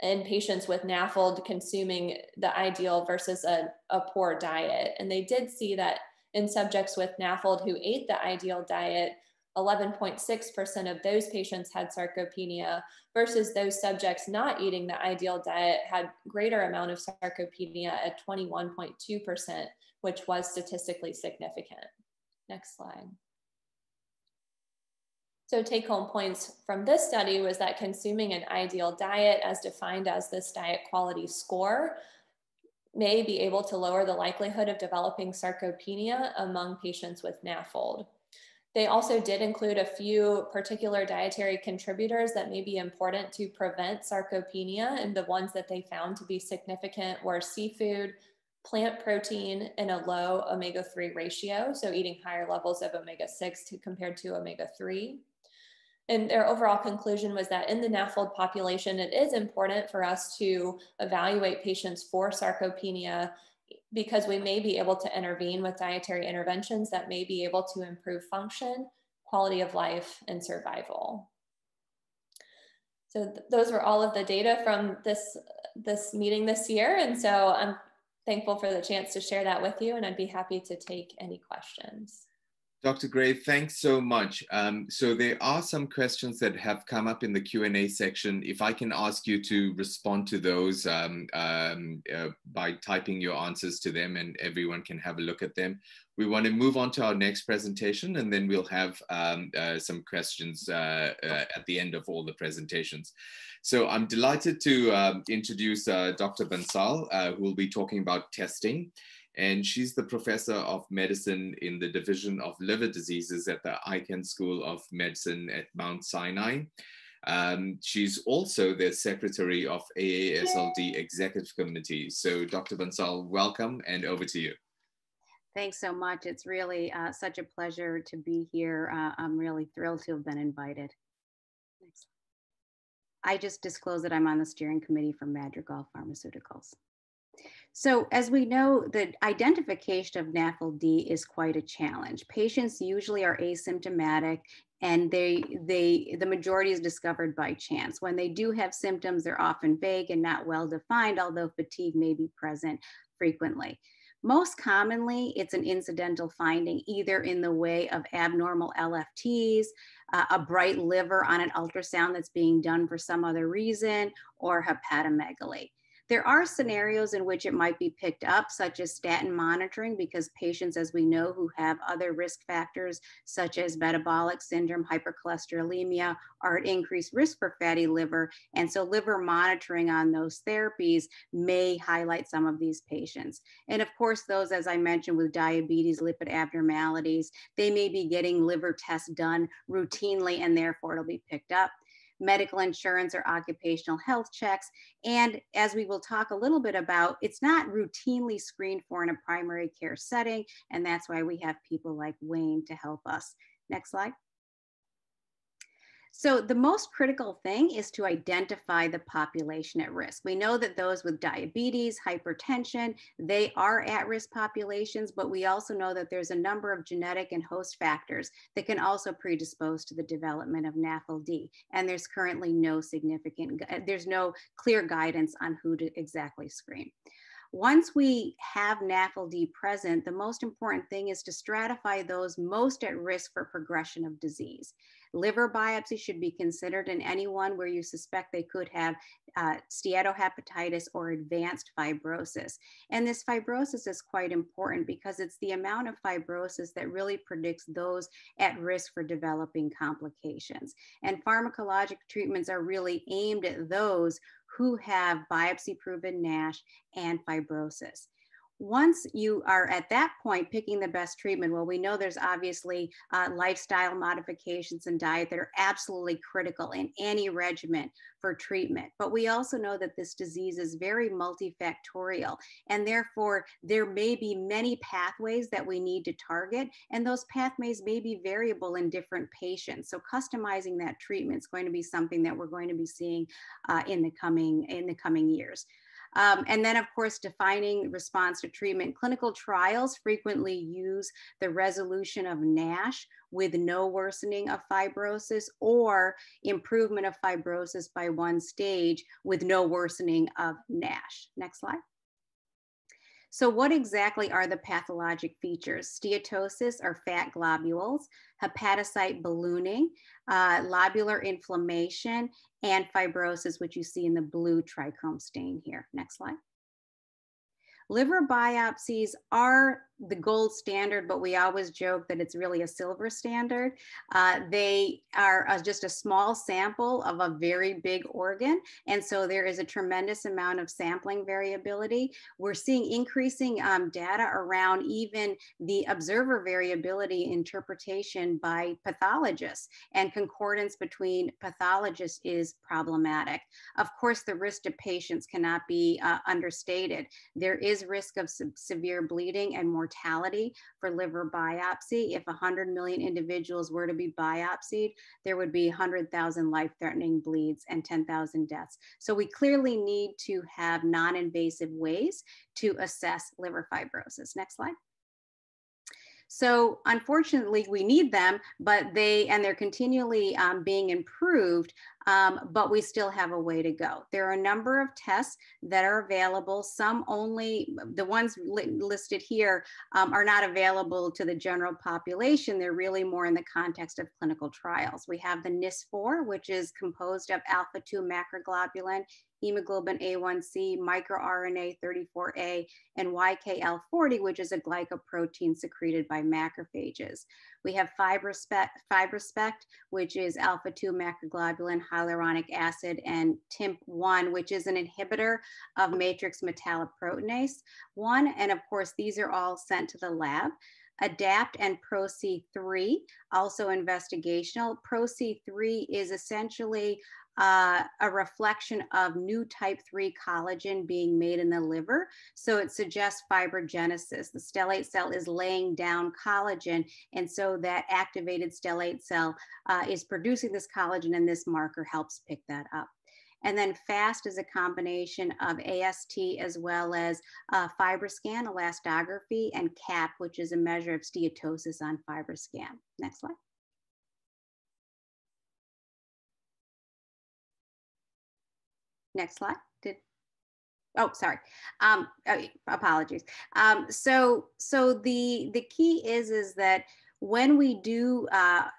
in patients with NAFLD consuming the ideal versus a poor diet. And they did see that in subjects with NAFLD who ate the ideal diet, 11.6% of those patients had sarcopenia versus those subjects not eating the ideal diet had greater amount of sarcopenia at 21.2%, which was statistically significant. Next slide. So take-home points from this study was that consuming an ideal diet as defined as this diet quality score may be able to lower the likelihood of developing sarcopenia among patients with NAFLD. They also did include a few particular dietary contributors that may be important to prevent sarcopenia, and the ones that they found to be significant were seafood, plant protein, and a low omega-3 ratio, so eating higher levels of omega-6 compared to omega-3. And their overall conclusion was that in the NAFLD population, it is important for us to evaluate patients for sarcopenia because we may be able to intervene with dietary interventions that may be able to improve function, quality of life, and survival. So those were all of the data from this meeting this year. And so I'm thankful for the chance to share that with you, and I'd be happy to take any questions. Dr. Gray, thanks so much. So there are some questions that have come up in the Q&A section. If I can ask you to respond to those by typing your answers to them, and everyone can have a look at them. We want to move on to our next presentation, and then we'll have some questions at the end of all the presentations. So I'm delighted to introduce Dr. Bansal, who will be talking about testing. And she's the professor of medicine in the Division of Liver Diseases at the Icahn School of Medicine at Mount Sinai. She's also the secretary of AASLD Executive Committee. So Dr. Bansal, welcome, and over to you. Thanks so much. It's really such a pleasure to be here. I'm really thrilled to have been invited. Next. I just disclosed that I'm on the steering committee for Madrigal Pharmaceuticals. So as we know, the identification of NAFLD is quite a challenge. Patients usually are asymptomatic, and the majority is discovered by chance. When they do have symptoms, they're often vague and not well defined, although fatigue may be present frequently. Most commonly, it's an incidental finding, either in the way of abnormal LFTs, a bright liver on an ultrasound that's being done for some other reason, or hepatomegaly. There are scenarios in which it might be picked up, such as statin monitoring, because patients, as we know, who have other risk factors, such as metabolic syndrome, hypercholesterolemia, are at increased risk for fatty liver. And so liver monitoring on those therapies may highlight some of these patients. And of course, those, as I mentioned, with diabetes, lipid abnormalities, they may be getting liver tests done routinely, and therefore it'll be picked up. Medical insurance or occupational health checks. And as we will talk a little bit about, it's not routinely screened for in a primary care setting. And that's why we have people like Wayne to help us. Next slide. So the most critical thing is to identify the population at risk. We know that those with diabetes, hypertension, they are at-risk populations, but we also know that there's a number of genetic and host factors that can also predispose to the development of NAFLD. And there's currently no there's no clear guidance on who to exactly screen. Once we have NAFLD present, the most important thing is to stratify those most at risk for progression of disease. Liver biopsy should be considered in anyone where you suspect they could have steatohepatitis or advanced fibrosis. And this fibrosis is quite important because it's the amount of fibrosis that really predicts those at risk for developing complications. And pharmacologic treatments are really aimed at those who have biopsy-proven NASH and fibrosis. Once you are at that point picking the best treatment, well, we know there's obviously lifestyle modifications and diet that are absolutely critical in any regimen for treatment. But we also know that this disease is very multifactorial, and therefore there may be many pathways that we need to target, and those pathways may be variable in different patients. So customizing that treatment is going to be something that we're going to be seeing in the coming years. And then, of course, defining response to treatment. Clinical trials frequently use the resolution of NASH with no worsening of fibrosis, or improvement of fibrosis by one stage with no worsening of NASH. Next slide. So what exactly are the pathologic features? Steatosis or fat globules, hepatocyte ballooning, lobular inflammation, and fibrosis, which you see in the blue trichrome stain here. Next slide. Liver biopsies are the gold standard, but we always joke that it's really a silver standard. They are just a small sample of a very big organ. And so there is a tremendous amount of sampling variability. We're seeing increasing data around even the observer variability interpretation by pathologists, and concordance between pathologists is problematic. Of course, the risk to patients cannot be understated. There is risk of severe bleeding and mortality for liver biopsy. If 100 million individuals were to be biopsied, there would be 100,000 life-threatening bleeds and 10,000 deaths. So we clearly need to have non-invasive ways to assess liver fibrosis. Next slide. So unfortunately, we need them, but they're continually being improved, but we still have a way to go. There are a number of tests that are available. Some only, the ones listed here are not available to the general population. They're really more in the context of clinical trials. We have the NIS4, which is composed of alpha-2 macroglobulin, hemoglobin A1C, microRNA 34A, and YKL40, which is a glycoprotein secreted by macrophages. We have FibroSpect, which is alpha-2 macroglobulin, hyaluronic acid, and TIMP1, which is an inhibitor of matrix metalloproteinase 1. And of course, these are all sent to the lab. ADAPT and ProC3, also investigational. ProC3 is essentially a reflection of new type 3 collagen being made in the liver. So it suggests fibrogenesis. The stellate cell is laying down collagen, and so that activated stellate cell is producing this collagen, and this marker helps pick that up. And then FAST is a combination of AST as well as FibroScan, elastography, and CAP, which is a measure of steatosis on FibroScan. Next slide. Next slide. Apologies. So the key is that when we do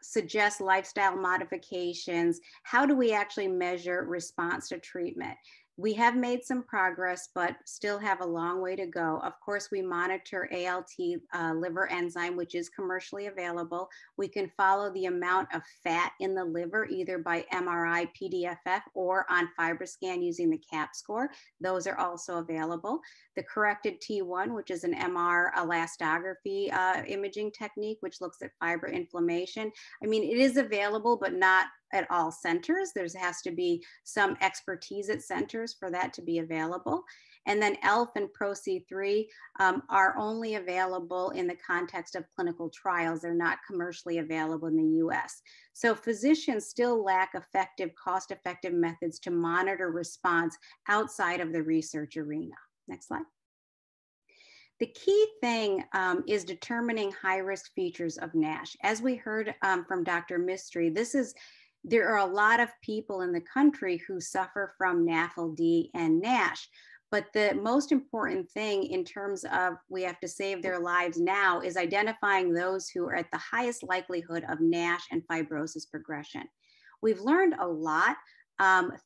suggest lifestyle modifications, how do we actually measure response to treatment? We have made some progress, but still have a long way to go. Of course, we monitor ALT liver enzyme, which is commercially available. We can follow the amount of fat in the liver, either by MRI, PDFF, or on FibroScan using the CAP score. Those are also available. The corrected T1, which is an MR elastography imaging technique, which looks at fibro inflammation. I mean, it is available, but not at all centers. There has to be some expertise at centers for that to be available. And then ELF and ProC3 are only available in the context of clinical trials. They're not commercially available in the US. So physicians still lack effective, cost-effective methods to monitor response outside of the research arena. Next slide. The key thing is determining high-risk features of NASH. As we heard from Dr. Mistry, there are a lot of people in the country who suffer from NAFLD and NASH, but the most important thing in terms of we have to save their lives now is identifying those who are at the highest likelihood of NASH and fibrosis progression. We've learned a lot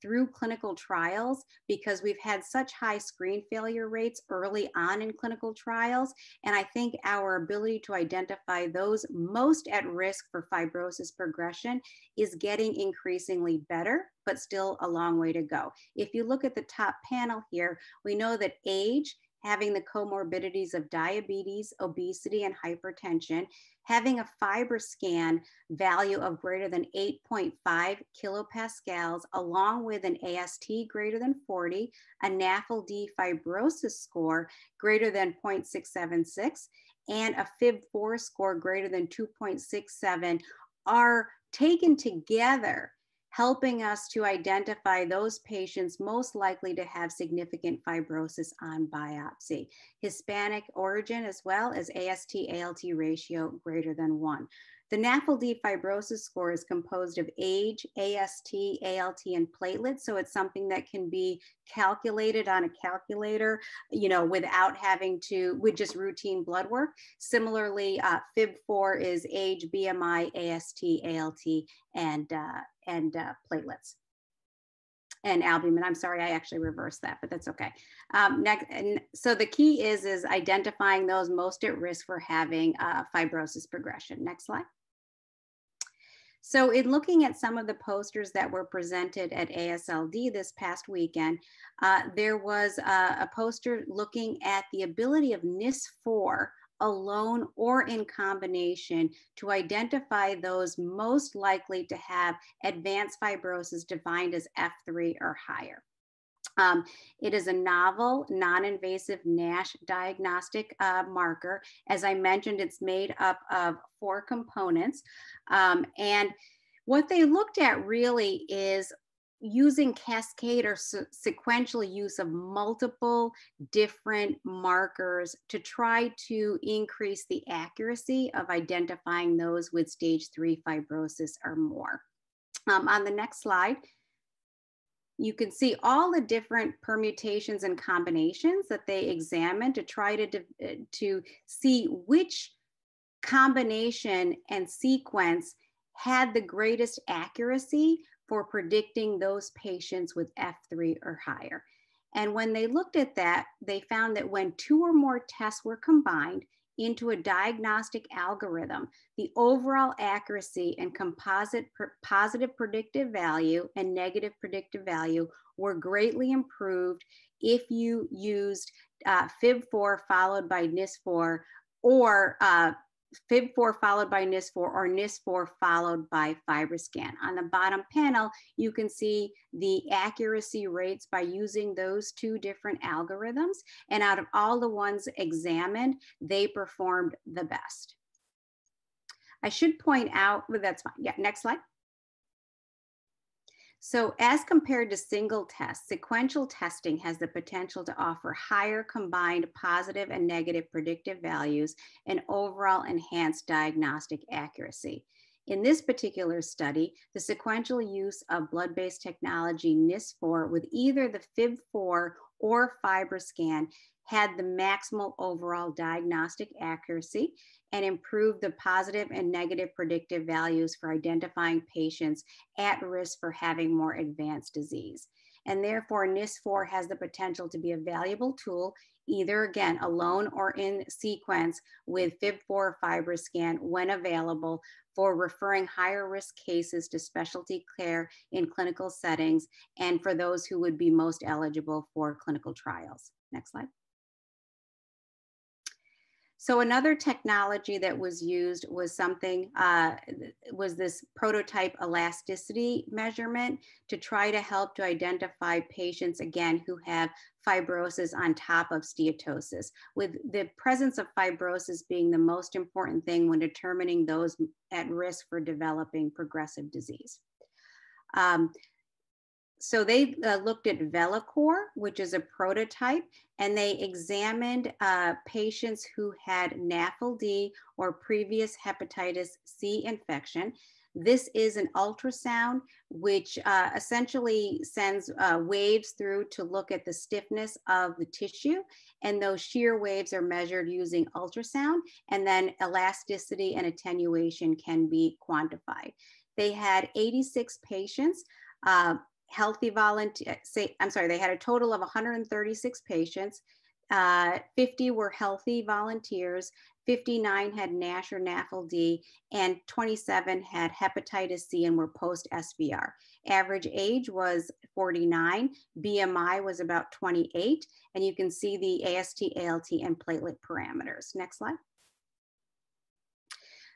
through clinical trials because we've had such high screen failure rates early on in clinical trials. And I think our ability to identify those most at risk for fibrosis progression is getting increasingly better, but still a long way to go. If you look at the top panel here, we know that age, having the comorbidities of diabetes, obesity, and hypertension, having a FibroScan value of greater than 8.5 kilopascals, along with an AST greater than 40, a NAFLD fibrosis score greater than 0.676, and a FIB4 score greater than 2.67 are taken together, helping us to identify those patients most likely to have significant fibrosis on biopsy. Hispanic origin as well as AST-ALT ratio greater than 1. The NAFLD fibrosis score is composed of age, AST, ALT, and platelets, so it's something that can be calculated on a calculator, without having to, with just routine blood work. Similarly, FIB4 is age, BMI, AST, ALT, and platelets. and albumin. I'm sorry, I actually reversed that, but that's okay. Next, and so the key is identifying those most at risk for having fibrosis progression. Next slide. So in looking at some of the posters that were presented at AASLD this past weekend, there was a poster looking at the ability of NIS4 alone or in combination to identify those most likely to have advanced fibrosis defined as F3 or higher. It is a novel, non-invasive NASH diagnostic marker. As I mentioned, it's made up of 4 components. And what they looked at really is using cascade or sequential use of multiple different markers to try to increase the accuracy of identifying those with stage 3 fibrosis or more. On the next slide, you can see all the different permutations and combinations that they examined to try to see which combination and sequence had the greatest accuracy for predicting those patients with F3 or higher. And when they looked at that, they found that when 2 or more tests were combined into a diagnostic algorithm, the overall accuracy and composite positive predictive value and negative predictive value were greatly improved if you used FIB4 followed by NIS4 or FIB4 followed by NIS4 or NIS4 followed by FibroScan. On the bottom panel, you can see the accuracy rates by using those 2 different algorithms. And out of all the ones examined, they performed the best. I should point out, but that's fine. Yeah, next slide. So as compared to single tests, sequential testing has the potential to offer higher combined positive and negative predictive values and overall enhanced diagnostic accuracy. In this particular study, the sequential use of blood-based technology NIS4 with either the FIB4 or FibroScan had the maximal overall diagnostic accuracy and improved the positive and negative predictive values for identifying patients at risk for having more advanced disease. And therefore, NIS4 has the potential to be a valuable tool, either again, alone or in sequence with FIB4 or FibroScan when available for referring higher risk cases to specialty care in clinical settings and for those who would be most eligible for clinical trials. Next slide. So another technology that was used was was this prototype elasticity measurement to try to help to identify patients, again, who have fibrosis on top of steatosis, with the presence of fibrosis being the most important thing when determining those at risk for developing progressive disease. So they looked at Velacor, which is a prototype, and they examined patients who had NAFLD or previous hepatitis C infection. This is an ultrasound, which essentially sends waves through to look at the stiffness of the tissue, and those shear waves are measured using ultrasound, and then elasticity and attenuation can be quantified. They had 86 patients. Healthy volunteer, they had a total of 136 patients. 50 were healthy volunteers, 59 had NASH or NAFLD, and 27 had hepatitis C and were post-SVR. Average age was 49, BMI was about 28, and you can see the AST, ALT, and platelet parameters. Next slide.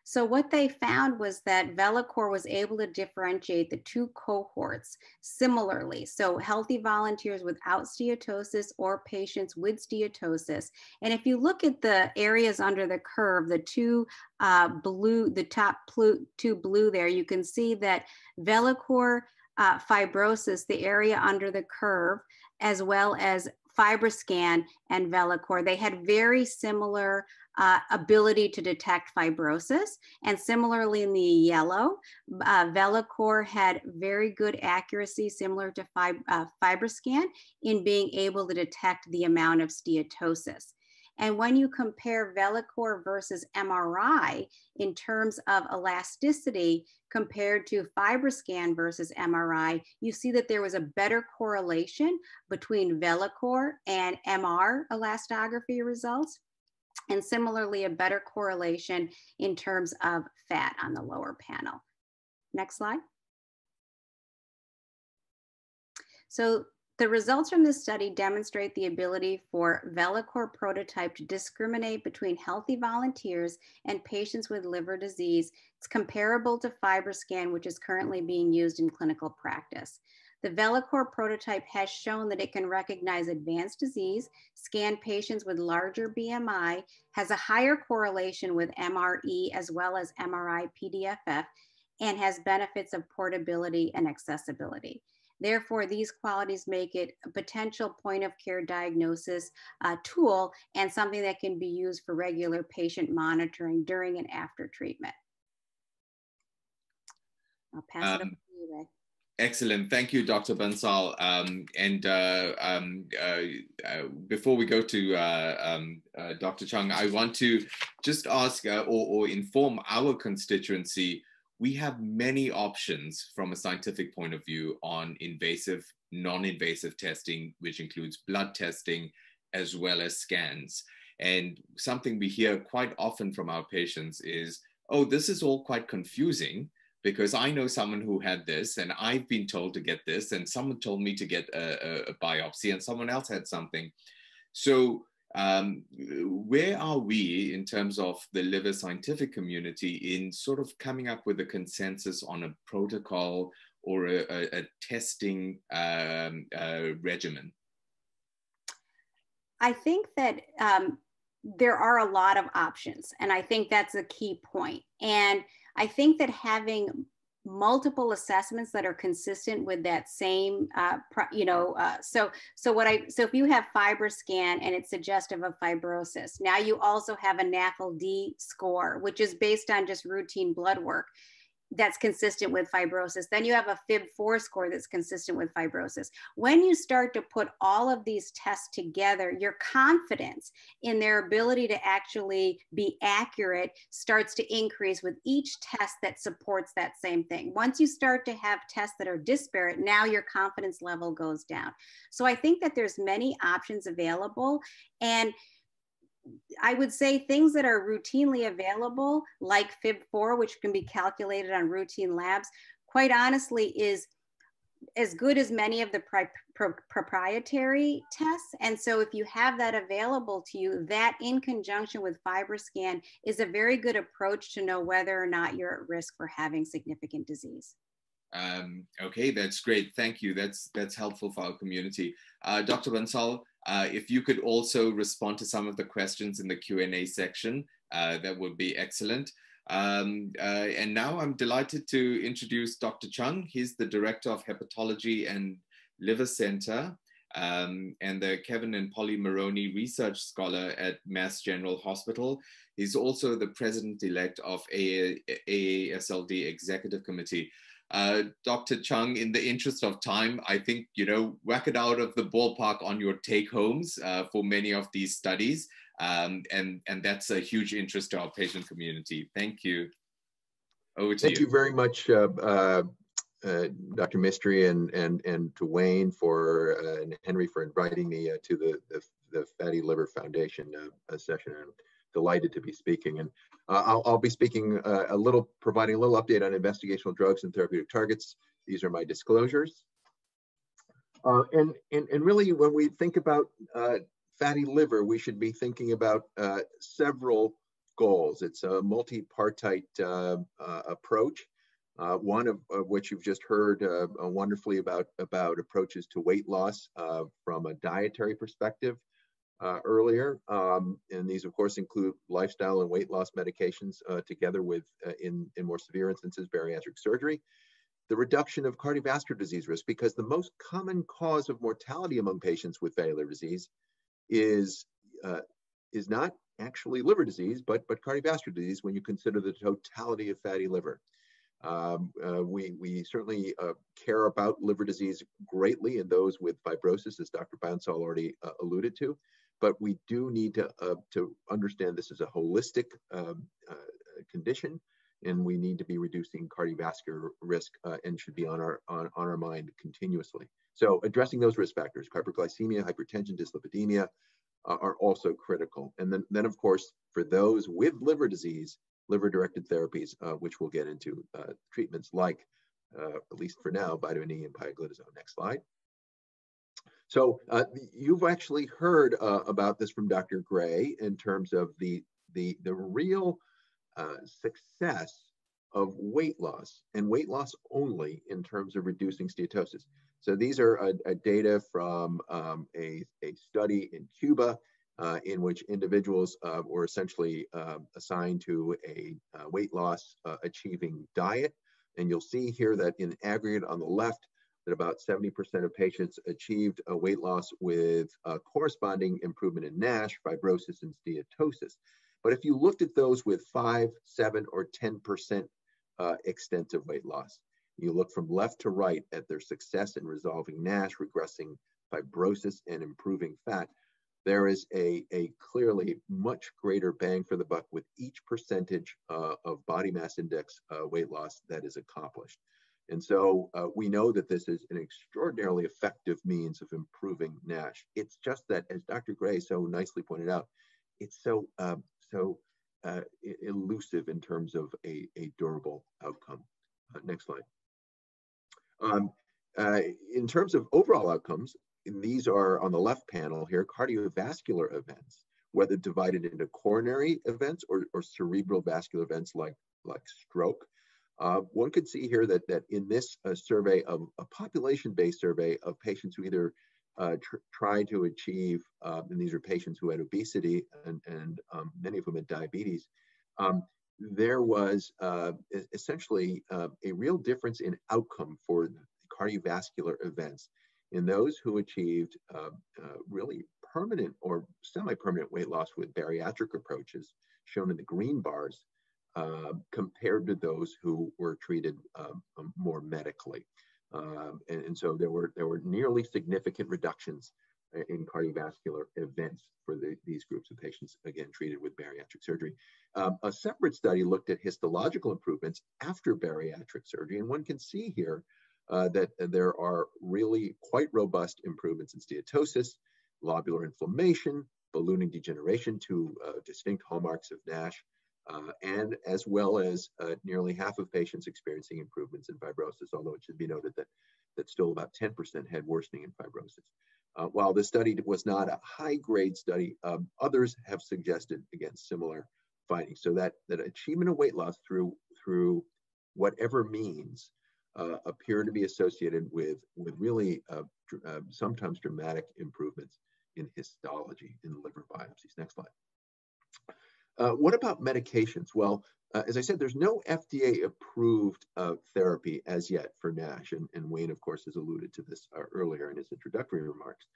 So what they found was that Velacor was able to differentiate the 2 cohorts similarly. So healthy volunteers without steatosis or patients with steatosis. And if you look at the areas under the curve, the 2 blue, the top 2 blue there, you can see that Velacor fibrosis, the area under the curve, as well as FibroScan and Velacor, they had very similar ability to detect fibrosis. And similarly in the yellow, Velacor had very good accuracy, similar to FibroScan, in being able to detect the amount of steatosis. And when you compare Velacor versus MRI in terms of elasticity compared to FibroScan versus MRI, you see that there was a better correlation between Velacor and MR elastography results, and similarly a better correlation in terms of fat on the lower panel. Next slide. So the results from this study demonstrate the ability for Velacor prototype to discriminate between healthy volunteers and patients with liver disease. It's comparable to FibroScan, which is currently being used in clinical practice. The Velacor prototype has shown that it can recognize advanced disease, scan patients with larger BMI, has a higher correlation with MRE as well as MRI PDFF, and has benefits of portability and accessibility. Therefore, these qualities make it a potential point of care diagnosis tool and something that can be used for regular patient monitoring during and after treatment. I'll pass it over to you, Ray. Excellent. Thank you, Dr. Bansal. Before we go to Dr. Chung, I want to just ask or inform our constituency. We have many options from a scientific point of view on invasive, non-invasive testing, which includes blood testing as well as scans. And something we hear quite often from our patients is, oh, this is all quite confusing because I know someone who had this and I've been told to get this and someone told me to get a biopsy and someone else had something. So where are we in terms of the liver scientific community in sort of coming up with a consensus on a protocol or a testing regimen? I think that there are a lot of options, and I think that's a key point. And I think that having multiple assessments that are consistent with that same, so if you have FibroScan and it's suggestive of fibrosis, now you also have a NAFLD score, which is based on just routine blood work that's consistent with fibrosis. Then you have a FIB-4 score that's consistent with fibrosis. When you start to put all of these tests together, your confidence in their ability to actually be accurate starts to increase with each test that supports that same thing. Once you start to have tests that are disparate, now your confidence level goes down. So I think that there's many options available, and I would say things that are routinely available, like FIB-4, which can be calculated on routine labs, quite honestly is as good as many of the proprietary tests. And so if you have that available to you, that in conjunction with FibroScan is a very good approach to know whether or not you're at risk for having significant disease. Okay, that's great. Thank you. That's helpful for our community. Dr. Bansal, if you could also respond to some of the questions in the Q&A section, that would be excellent. And now I'm delighted to introduce Dr. Chung. He's the Director of Hepatology and Liver Center and the Kevin and Polly Maroney Research Scholar at Mass General Hospital. He's also the President-elect of AASLD Executive Committee. Dr. Chung, in the interest of time, I think, whack it out of the ballpark on your take-homes for many of these studies. And that's a huge interest to our patient community. Thank you. Over to you. Thank you very much, Dr. Mistry and to Wayne and Henry for inviting me to the Fatty Liver Foundation session. I'm delighted to be speaking. And I'll be speaking providing a little update on investigational drugs and therapeutic targets. These are my disclosures. And really, when we think about fatty liver, we should be thinking about several goals. It's a multi-partite approach, one of which you've just heard wonderfully about approaches to weight loss from a dietary perspective earlier. And these, of course, include lifestyle and weight loss medications together with, in more severe instances, bariatric surgery. The reduction of cardiovascular disease risk, because the most common cause of mortality among patients with fatty liver disease is not actually liver disease, but cardiovascular disease when you consider the totality of fatty liver. We certainly care about liver disease greatly in those with fibrosis, as Dr. Bansal already alluded to. but we do need to understand this is a holistic condition, and we need to be reducing cardiovascular risk and should be on our mind continuously. So addressing those risk factors, hyperglycemia, hypertension, dyslipidemia, are also critical. And then of course, for those with liver disease, liver-directed therapies, which we'll get into treatments like, at least for now, vitamin E and pioglitazone. Next slide. So you've actually heard about this from Dr. Gray in terms of the real success of weight loss, and weight loss only in terms of reducing steatosis. So these are data from a study in Cuba in which individuals were essentially assigned to a weight loss achieving diet. And you'll see here that in aggregate on the left, that about 70% of patients achieved a weight loss with a corresponding improvement in NASH, fibrosis, and steatosis. But if you looked at those with 5, 7, or 10% extent of weight loss, you look from left to right at their success in resolving NASH, regressing fibrosis, and improving fat, there is a clearly much greater bang for the buck with each percentage of body mass index weight loss that is accomplished. And so we know that this is an extraordinarily effective means of improving NASH. It's just that, as Dr. Gray so nicely pointed out, it's so elusive in terms of a durable outcome. Next slide. In terms of overall outcomes, these are on the left panel here, cardiovascular events, whether divided into coronary events or cerebral vascular events like stroke. One could see here that in this survey, of a population-based survey of patients who either tried to achieve, and these are patients who had obesity and many of them had diabetes, there was essentially a real difference in outcome for cardiovascular events in those who achieved really permanent or semi-permanent weight loss with bariatric approaches, shown in the green bars, compared to those who were treated more medically. And so there were nearly significant reductions in cardiovascular events for these groups of patients, again, treated with bariatric surgery. A separate study looked at histological improvements after bariatric surgery, and one can see here that there are really quite robust improvements in steatosis, lobular inflammation, ballooning degeneration, two distinct hallmarks of NASH, and as well as nearly half of patients experiencing improvements in fibrosis, although it should be noted that still about 10% had worsening in fibrosis. While this study was not a high-grade study, others have suggested, again, similar findings. So that achievement of weight loss through whatever means appear to be associated with really sometimes dramatic improvements in histology in liver biopsies. Next slide. What about medications? Well, as I said, there's no FDA-approved therapy as yet for NASH, and Wayne, of course, has alluded to this earlier in his introductory remarks.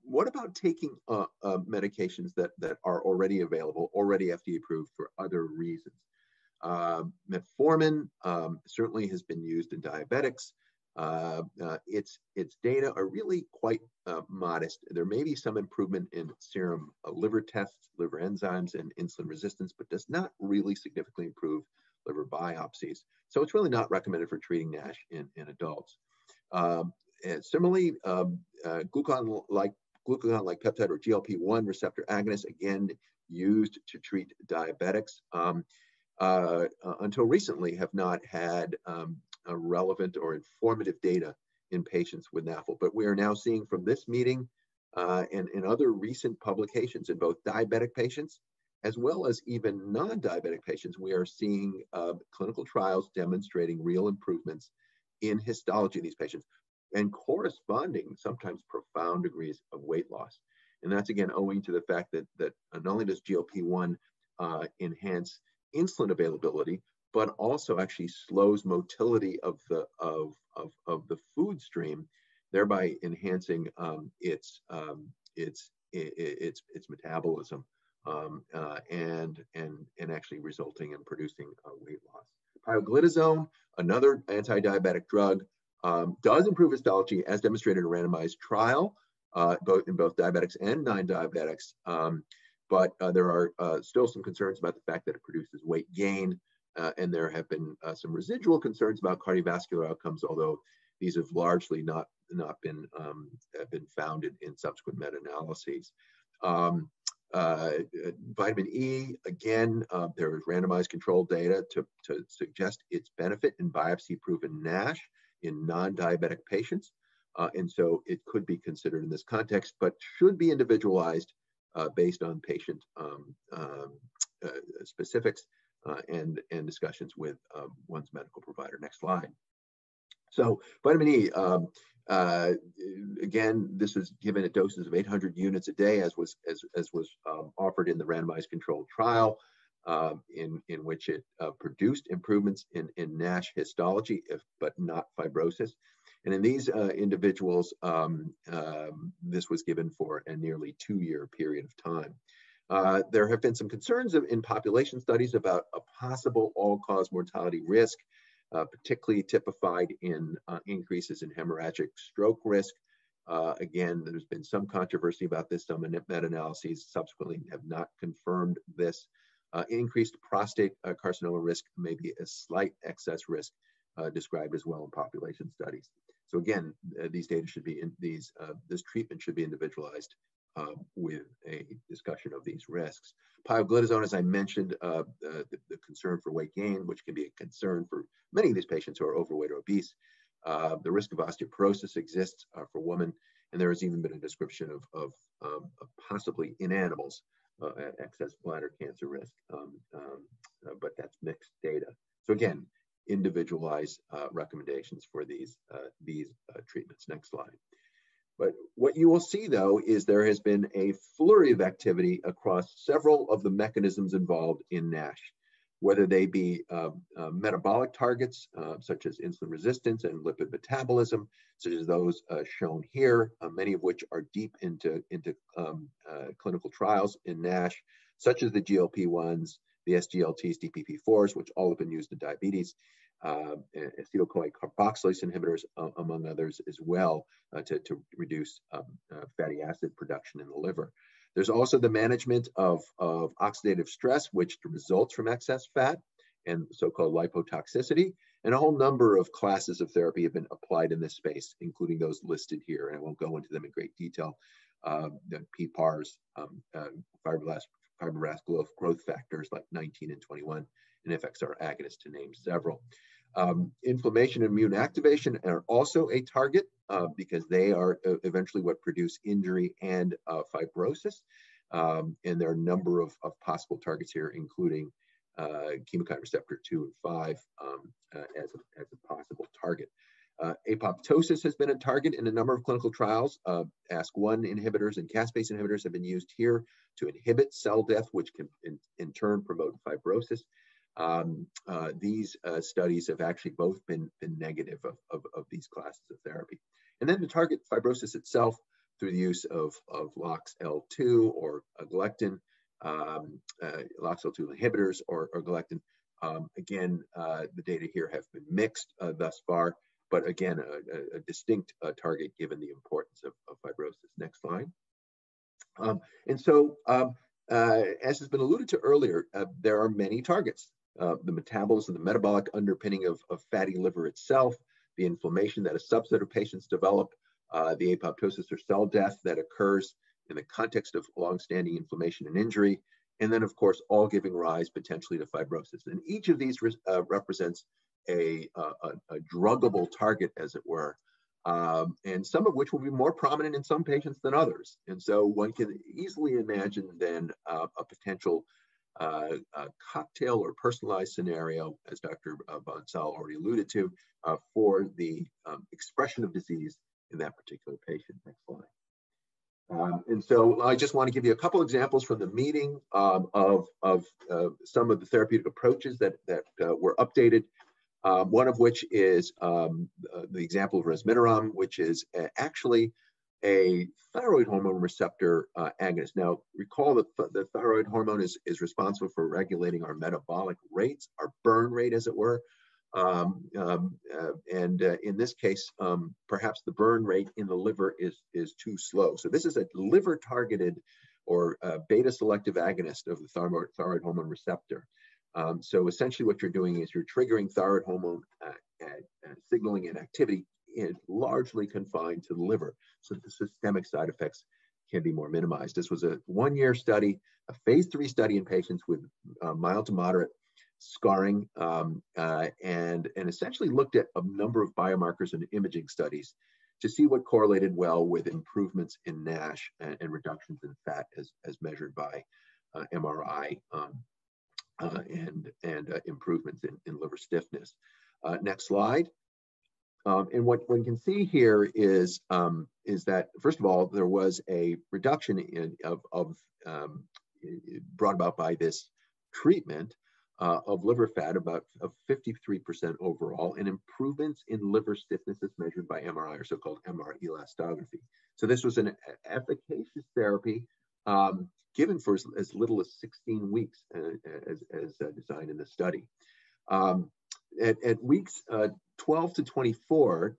What about taking medications that are already available, already FDA-approved for other reasons? Metformin certainly has been used in diabetics. Its data are really quite modest. There may be some improvement in serum liver tests, liver enzymes, and insulin resistance, but does not really significantly improve liver biopsies. So it's really not recommended for treating NASH in adults. And similarly, glucagon-like peptide or GLP-1 receptor agonists, again, used to treat diabetics, until recently have not had a relevant or informative data in patients with NAFLD. But we are now seeing from this meeting and in other recent publications in both diabetic patients as well as even non-diabetic patients, we are seeing clinical trials demonstrating real improvements in histology in these patients and corresponding, sometimes profound degrees of weight loss. And that's again owing to the fact that not only does GLP-1 enhance insulin availability, but also actually slows motility of the food stream, thereby enhancing its metabolism and actually resulting in producing weight loss. Pioglitazone, another anti-diabetic drug, does improve histology as demonstrated in a randomized trial, in both diabetics and non-diabetics. But there are still some concerns about the fact that it produces weight gain, and there have been some residual concerns about cardiovascular outcomes, although these have largely not been founded in subsequent meta-analyses. Vitamin E, again, there is randomized controlled data to suggest its benefit in biopsy-proven NASH in non-diabetic patients. And so it could be considered in this context, but should be individualized based on patient specifics and discussions with one's medical provider. Next slide. So vitamin E, again, this is given at doses of 800 units a day, as was offered in the randomized controlled trial, in which it produced improvements in NASH histology, but not fibrosis. And in these individuals, this was given for a nearly 2-year period of time. There have been some concerns in population studies about a possible all-cause mortality risk, particularly typified in increases in hemorrhagic stroke risk. Again, there's been some controversy about this. Some meta-analyses subsequently have not confirmed this. Increased prostate carcinoma risk may be a slight excess risk described as well in population studies. So again, these data should be this treatment should be individualized with a discussion of these risks. Pioglitazone, as I mentioned, the concern for weight gain, which can be a concern for many of these patients who are overweight or obese. The risk of osteoporosis exists for women, and there has even been a description of possibly in animals excess bladder cancer risk, but that's mixed data. So again, individualized recommendations for these treatments. Next slide. But what you will see, though, is there has been a flurry of activity across several of the mechanisms involved in NASH, whether they be metabolic targets, such as insulin resistance and lipid metabolism, such as those shown here, many of which are deep into clinical trials in NASH, such as the GLP-1s, the SGLTs, DPP-4s, which all have been used in diabetes, acetyl-CoA carboxylase inhibitors, among others as well, to reduce fatty acid production in the liver. There's also the management of oxidative stress, which results from excess fat and so-called lipotoxicity, and a whole number of classes of therapy have been applied in this space, including those listed here, and I won't go into them in great detail. The PPARs, fibroblast growth factors like 19 and 21, and FXR agonists, to name several. Inflammation and immune activation are also a target because they are eventually what produce injury and fibrosis. And there are a number of possible targets here, including chemokine receptor 2 and 5 as a possible target. Apoptosis has been a target in a number of clinical trials. ASK1 inhibitors and caspase inhibitors have been used here to inhibit cell death, which can in turn promote fibrosis. These studies have actually both been negative of these classes of therapy. And then to target fibrosis itself through the use of LOXL2 or galectin, LOXL2 inhibitors or galectin. Again, the data here have been mixed thus far, but again, a distinct target given the importance of fibrosis. Next slide. And so, as has been alluded to earlier, there are many targets. The metabolism, the metabolic underpinning of fatty liver itself, the inflammation that a subset of patients develop, the apoptosis or cell death that occurs in the context of longstanding inflammation and injury, and then of course, all giving rise potentially to fibrosis. And each of these represents a druggable target, as it were, and some of which will be more prominent in some patients than others. And so one can easily imagine then a potential cocktail or personalized scenario, as Dr. Bansal already alluded to, for the expression of disease in that particular patient. Next slide. And so I just want to give you a couple examples from the meeting of some of the therapeutic approaches that were updated. One of which is the example of resmetirom, which is actually a thyroid hormone receptor agonist. Now, recall that the thyroid hormone is responsible for regulating our metabolic rates, our burn rate, as it were. In this case, perhaps the burn rate in the liver is too slow. So this is a liver-targeted or beta-selective agonist of the thyroid hormone receptor. So essentially what you're doing is you're triggering thyroid hormone signaling and activity largely confined to the liver, so that the systemic side effects can be more minimized. This was a one-year study, a phase 3 study in patients with mild to moderate scarring, and essentially looked at a number of biomarkers and imaging studies to see what correlated well with improvements in NASH and reductions in fat as measured by MRI and improvements in liver stiffness. Next slide. And what one can see here is that, first of all, there was a reduction brought about by this treatment of liver fat, about 53% overall, and improvements in liver stiffness as measured by MRI, or so-called MR elastography. So this was an efficacious therapy given for as little as 16 weeks as designed in the study. At weeks 12 to 24,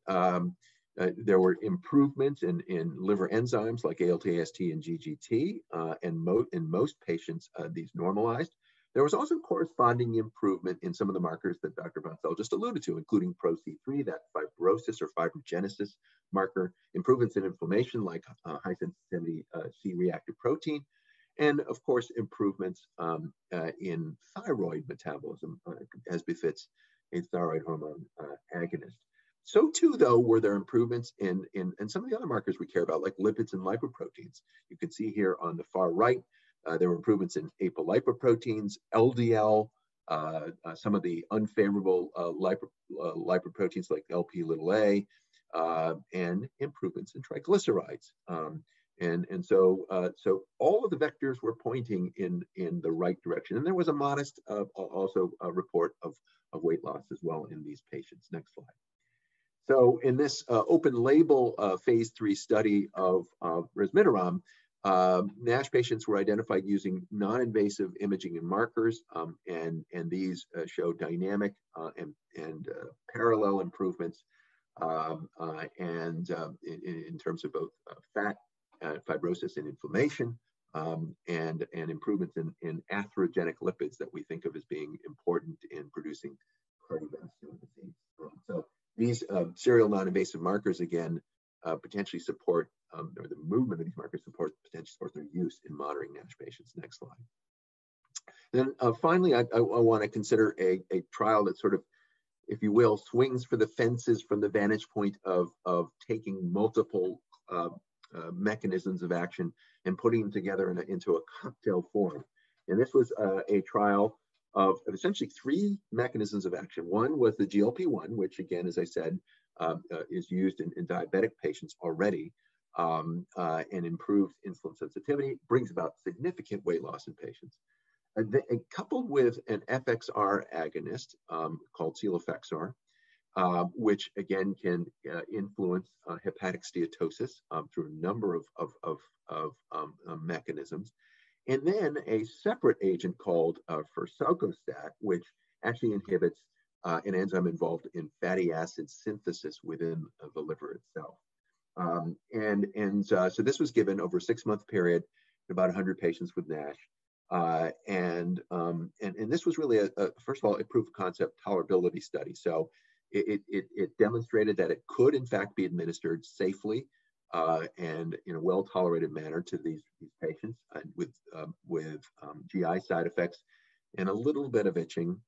there were improvements in liver enzymes like ALT, AST, and GGT, and in most patients, these normalized. There was also corresponding improvement in some of the markers that Dr. Bansal just alluded to, including PRO-C3, that fibrosis or fibrogenesis marker, improvements in inflammation like high sensitivity C-reactive protein, and of course, improvements in thyroid metabolism as befits a thyroid hormone agonist. So too, though, were there improvements in some of the other markers we care about, like lipids and lipoproteins. You can see here on the far right, there were improvements in apolipoproteins, LDL, some of the unfavorable lipoproteins like LP(a), and improvements in triglycerides. So all of the vectors were pointing in the right direction. And there was a modest also a report of weight loss as well in these patients. Next slide. So in this open label phase 3 study of resmetirom, NASH patients were identified using non-invasive imaging and markers, and these show dynamic and parallel improvements in terms of both fat, fibrosis, and inflammation, and improvements in atherogenic lipids that we think of as being important in producing cardiovascular disease. So these serial non-invasive markers, again, potentially support, or the movement of these markers potentially support their use in monitoring NASH patients. Next slide. Then finally, I want to consider a trial that sort of, if you will, swings for the fences from the vantage point of taking multiple mechanisms of action and putting them together into a cocktail form. And this was a trial of essentially 3 mechanisms of action. One was the GLP-1, which again, as I said, is used in diabetic patients already, and improves insulin sensitivity, brings about significant weight loss in patients. Coupled with an FXR agonist called cilofexor, which again can influence hepatic steatosis through a number of mechanisms. And then a separate agent called fursocostat, which actually inhibits an enzyme involved in fatty acid synthesis within the liver itself. So this was given over a 6-month period in about 100 patients with NASH. And this was really first of all, a proof of concept tolerability study. So it demonstrated that it could in fact be administered safely and in a well-tolerated manner to these patients, with GI side effects and a little bit of itching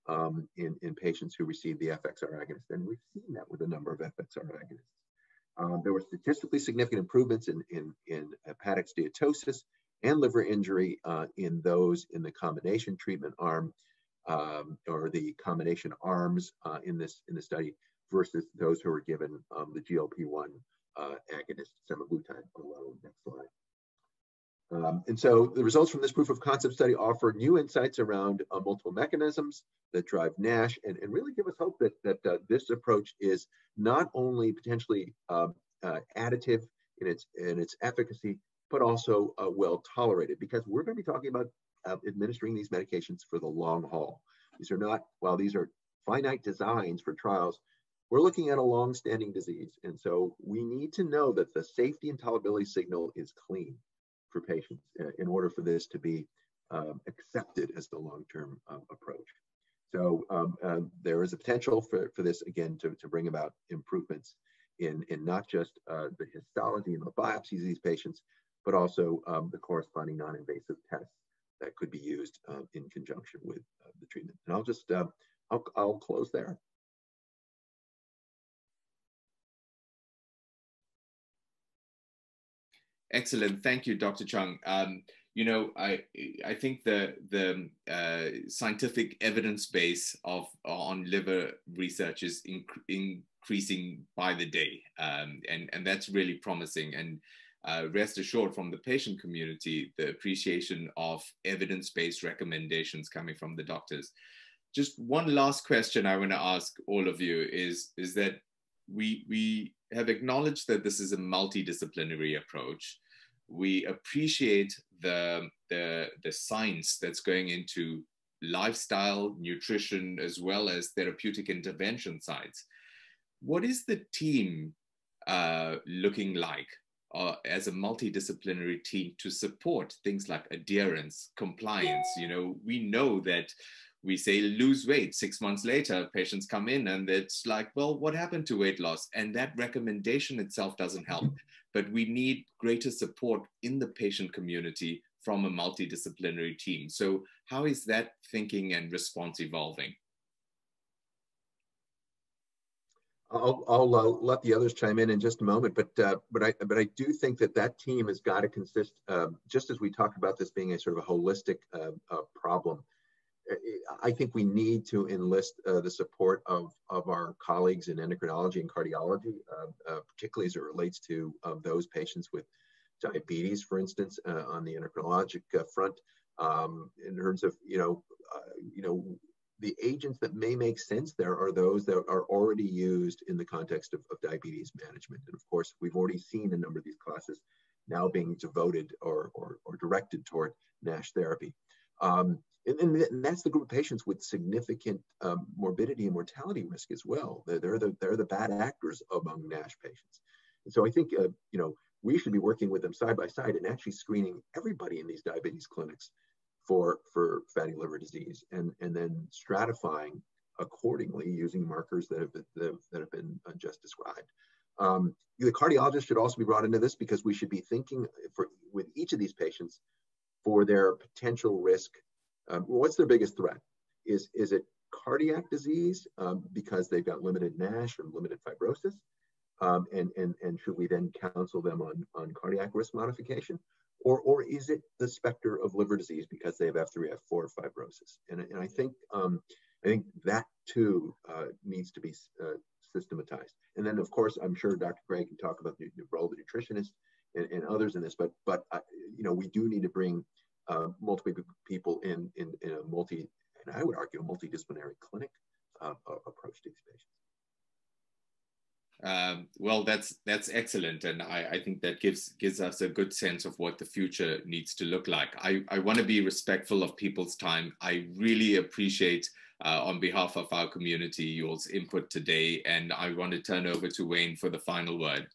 in patients who received the FXR agonist. And we've seen that with a number of FXR agonists. There were statistically significant improvements in hepatic steatosis and liver injury in those in the combination treatment arm, or the combination arms in the study, versus those who were given the GLP-1 agonist semaglutide alone. Next slide. And so the results from this proof of concept study offer new insights around multiple mechanisms that drive NASH, and really give us hope that this approach is not only potentially additive in its efficacy, but also well tolerated, because we're going to be talking about administering these medications for the long haul. These are not, while these are finite designs for trials, we're looking at a long-standing disease. And so we need to know that the safety and tolerability signal is clean for patients in order for this to be accepted as the long-term approach. So there is a potential for this, again, to bring about improvements in not just the histology and the biopsies of these patients, but also the corresponding non-invasive tests that could be used in conjunction with the treatment. And I'll just, I'll close there. Excellent. Thank you, Dr. Chung. You know, I think the scientific evidence base on liver research is increasing by the day, and that's really promising. And rest assured, from the patient community, the appreciation of evidence-based recommendations coming from the doctors. Just one last question I want to ask all of you is that we have acknowledged that this is a multidisciplinary approach. We appreciate the science that's going into lifestyle, nutrition, as well as therapeutic intervention sides. What is the team looking like as a multidisciplinary team to support things like adherence, compliance? You know, we know that we say lose weight, 6 months later, patients come in and it's like, well, what happened to weight loss? And that recommendation itself doesn't help. But we need greater support in the patient community from a multidisciplinary team. So how is that thinking and response evolving? I'll let the others chime in just a moment, but I do think that team has got to consist, just as we talked about this being a sort of a holistic problem. I think we need to enlist the support of our colleagues in endocrinology and cardiology, particularly as it relates to those patients with diabetes, for instance, on the endocrinologic front, in terms of, the agents that may make sense there are those that are already used in the context of diabetes management. And of course, we've already seen a number of these classes now being devoted or directed toward NASH therapy. And that's the group of patients with significant morbidity and mortality risk as well. They're the bad actors among NASH patients. And so I think, we should be working with them side by side and actually screening everybody in these diabetes clinics for fatty liver disease, and then stratifying accordingly using markers that have been just described. The cardiologist should also be brought into this, because we should be thinking with each of these patients for their potential risk. What's their biggest threat? Is it cardiac disease because they've got limited NASH or limited fibrosis? And should we then counsel them on cardiac risk modification? Or is it the specter of liver disease because they have F3, F4 fibrosis? And I think that too needs to be systematized. And then of course, I'm sure Dr. Gray can talk about the role of the nutritionist and others in this, but we do need to bring multiple people in a and I would argue a multidisciplinary clinic approach to these patients. Well, that's excellent, and I think that gives us a good sense of what the future needs to look like. I want to be respectful of people's time. I really appreciate, on behalf of our community, yours input today, and I want to turn over to Wayne for the final word.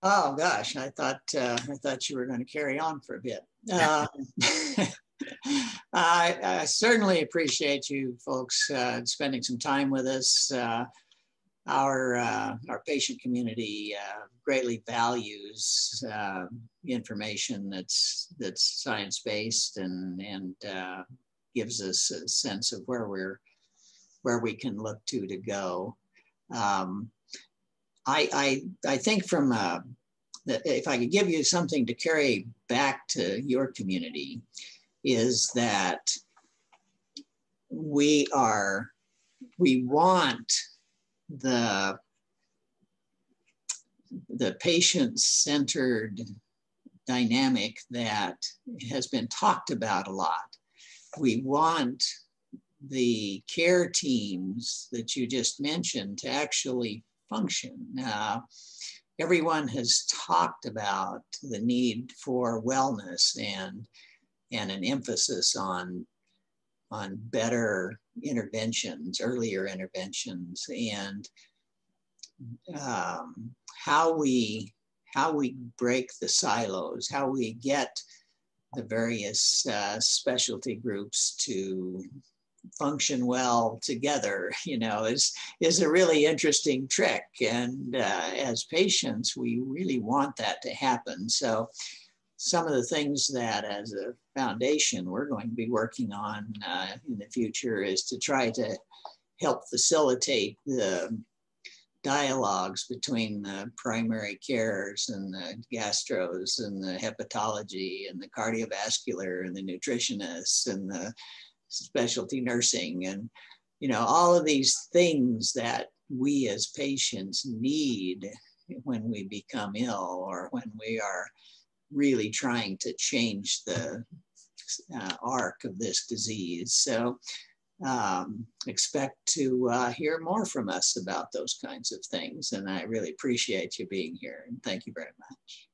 Oh gosh, I thought you were going to carry on for a bit. I certainly appreciate you folks spending some time with us. Our patient community greatly values information that's science-based and gives us a sense of where we can look to go. I think from if I could give you something to carry back to your community, is that we want the patient-centered dynamic that has been talked about a lot. We want the care teams that you just mentioned to actually function. Everyone has talked about the need for wellness and an emphasis on better interventions, earlier interventions, and how we break the silos, how we get the various specialty groups to function well together, is a really interesting trick. And as patients, we really want that to happen. So some of the things that as a foundation we're going to be working on in the future is to try to help facilitate the dialogues between the primary cares and the gastros and the hepatology and the cardiovascular and the nutritionists and the specialty nursing, and all of these things that we as patients need when we become ill or when we are really trying to change the arc of this disease. So expect to hear more from us about those kinds of things. And I really appreciate you being here, and thank you very much.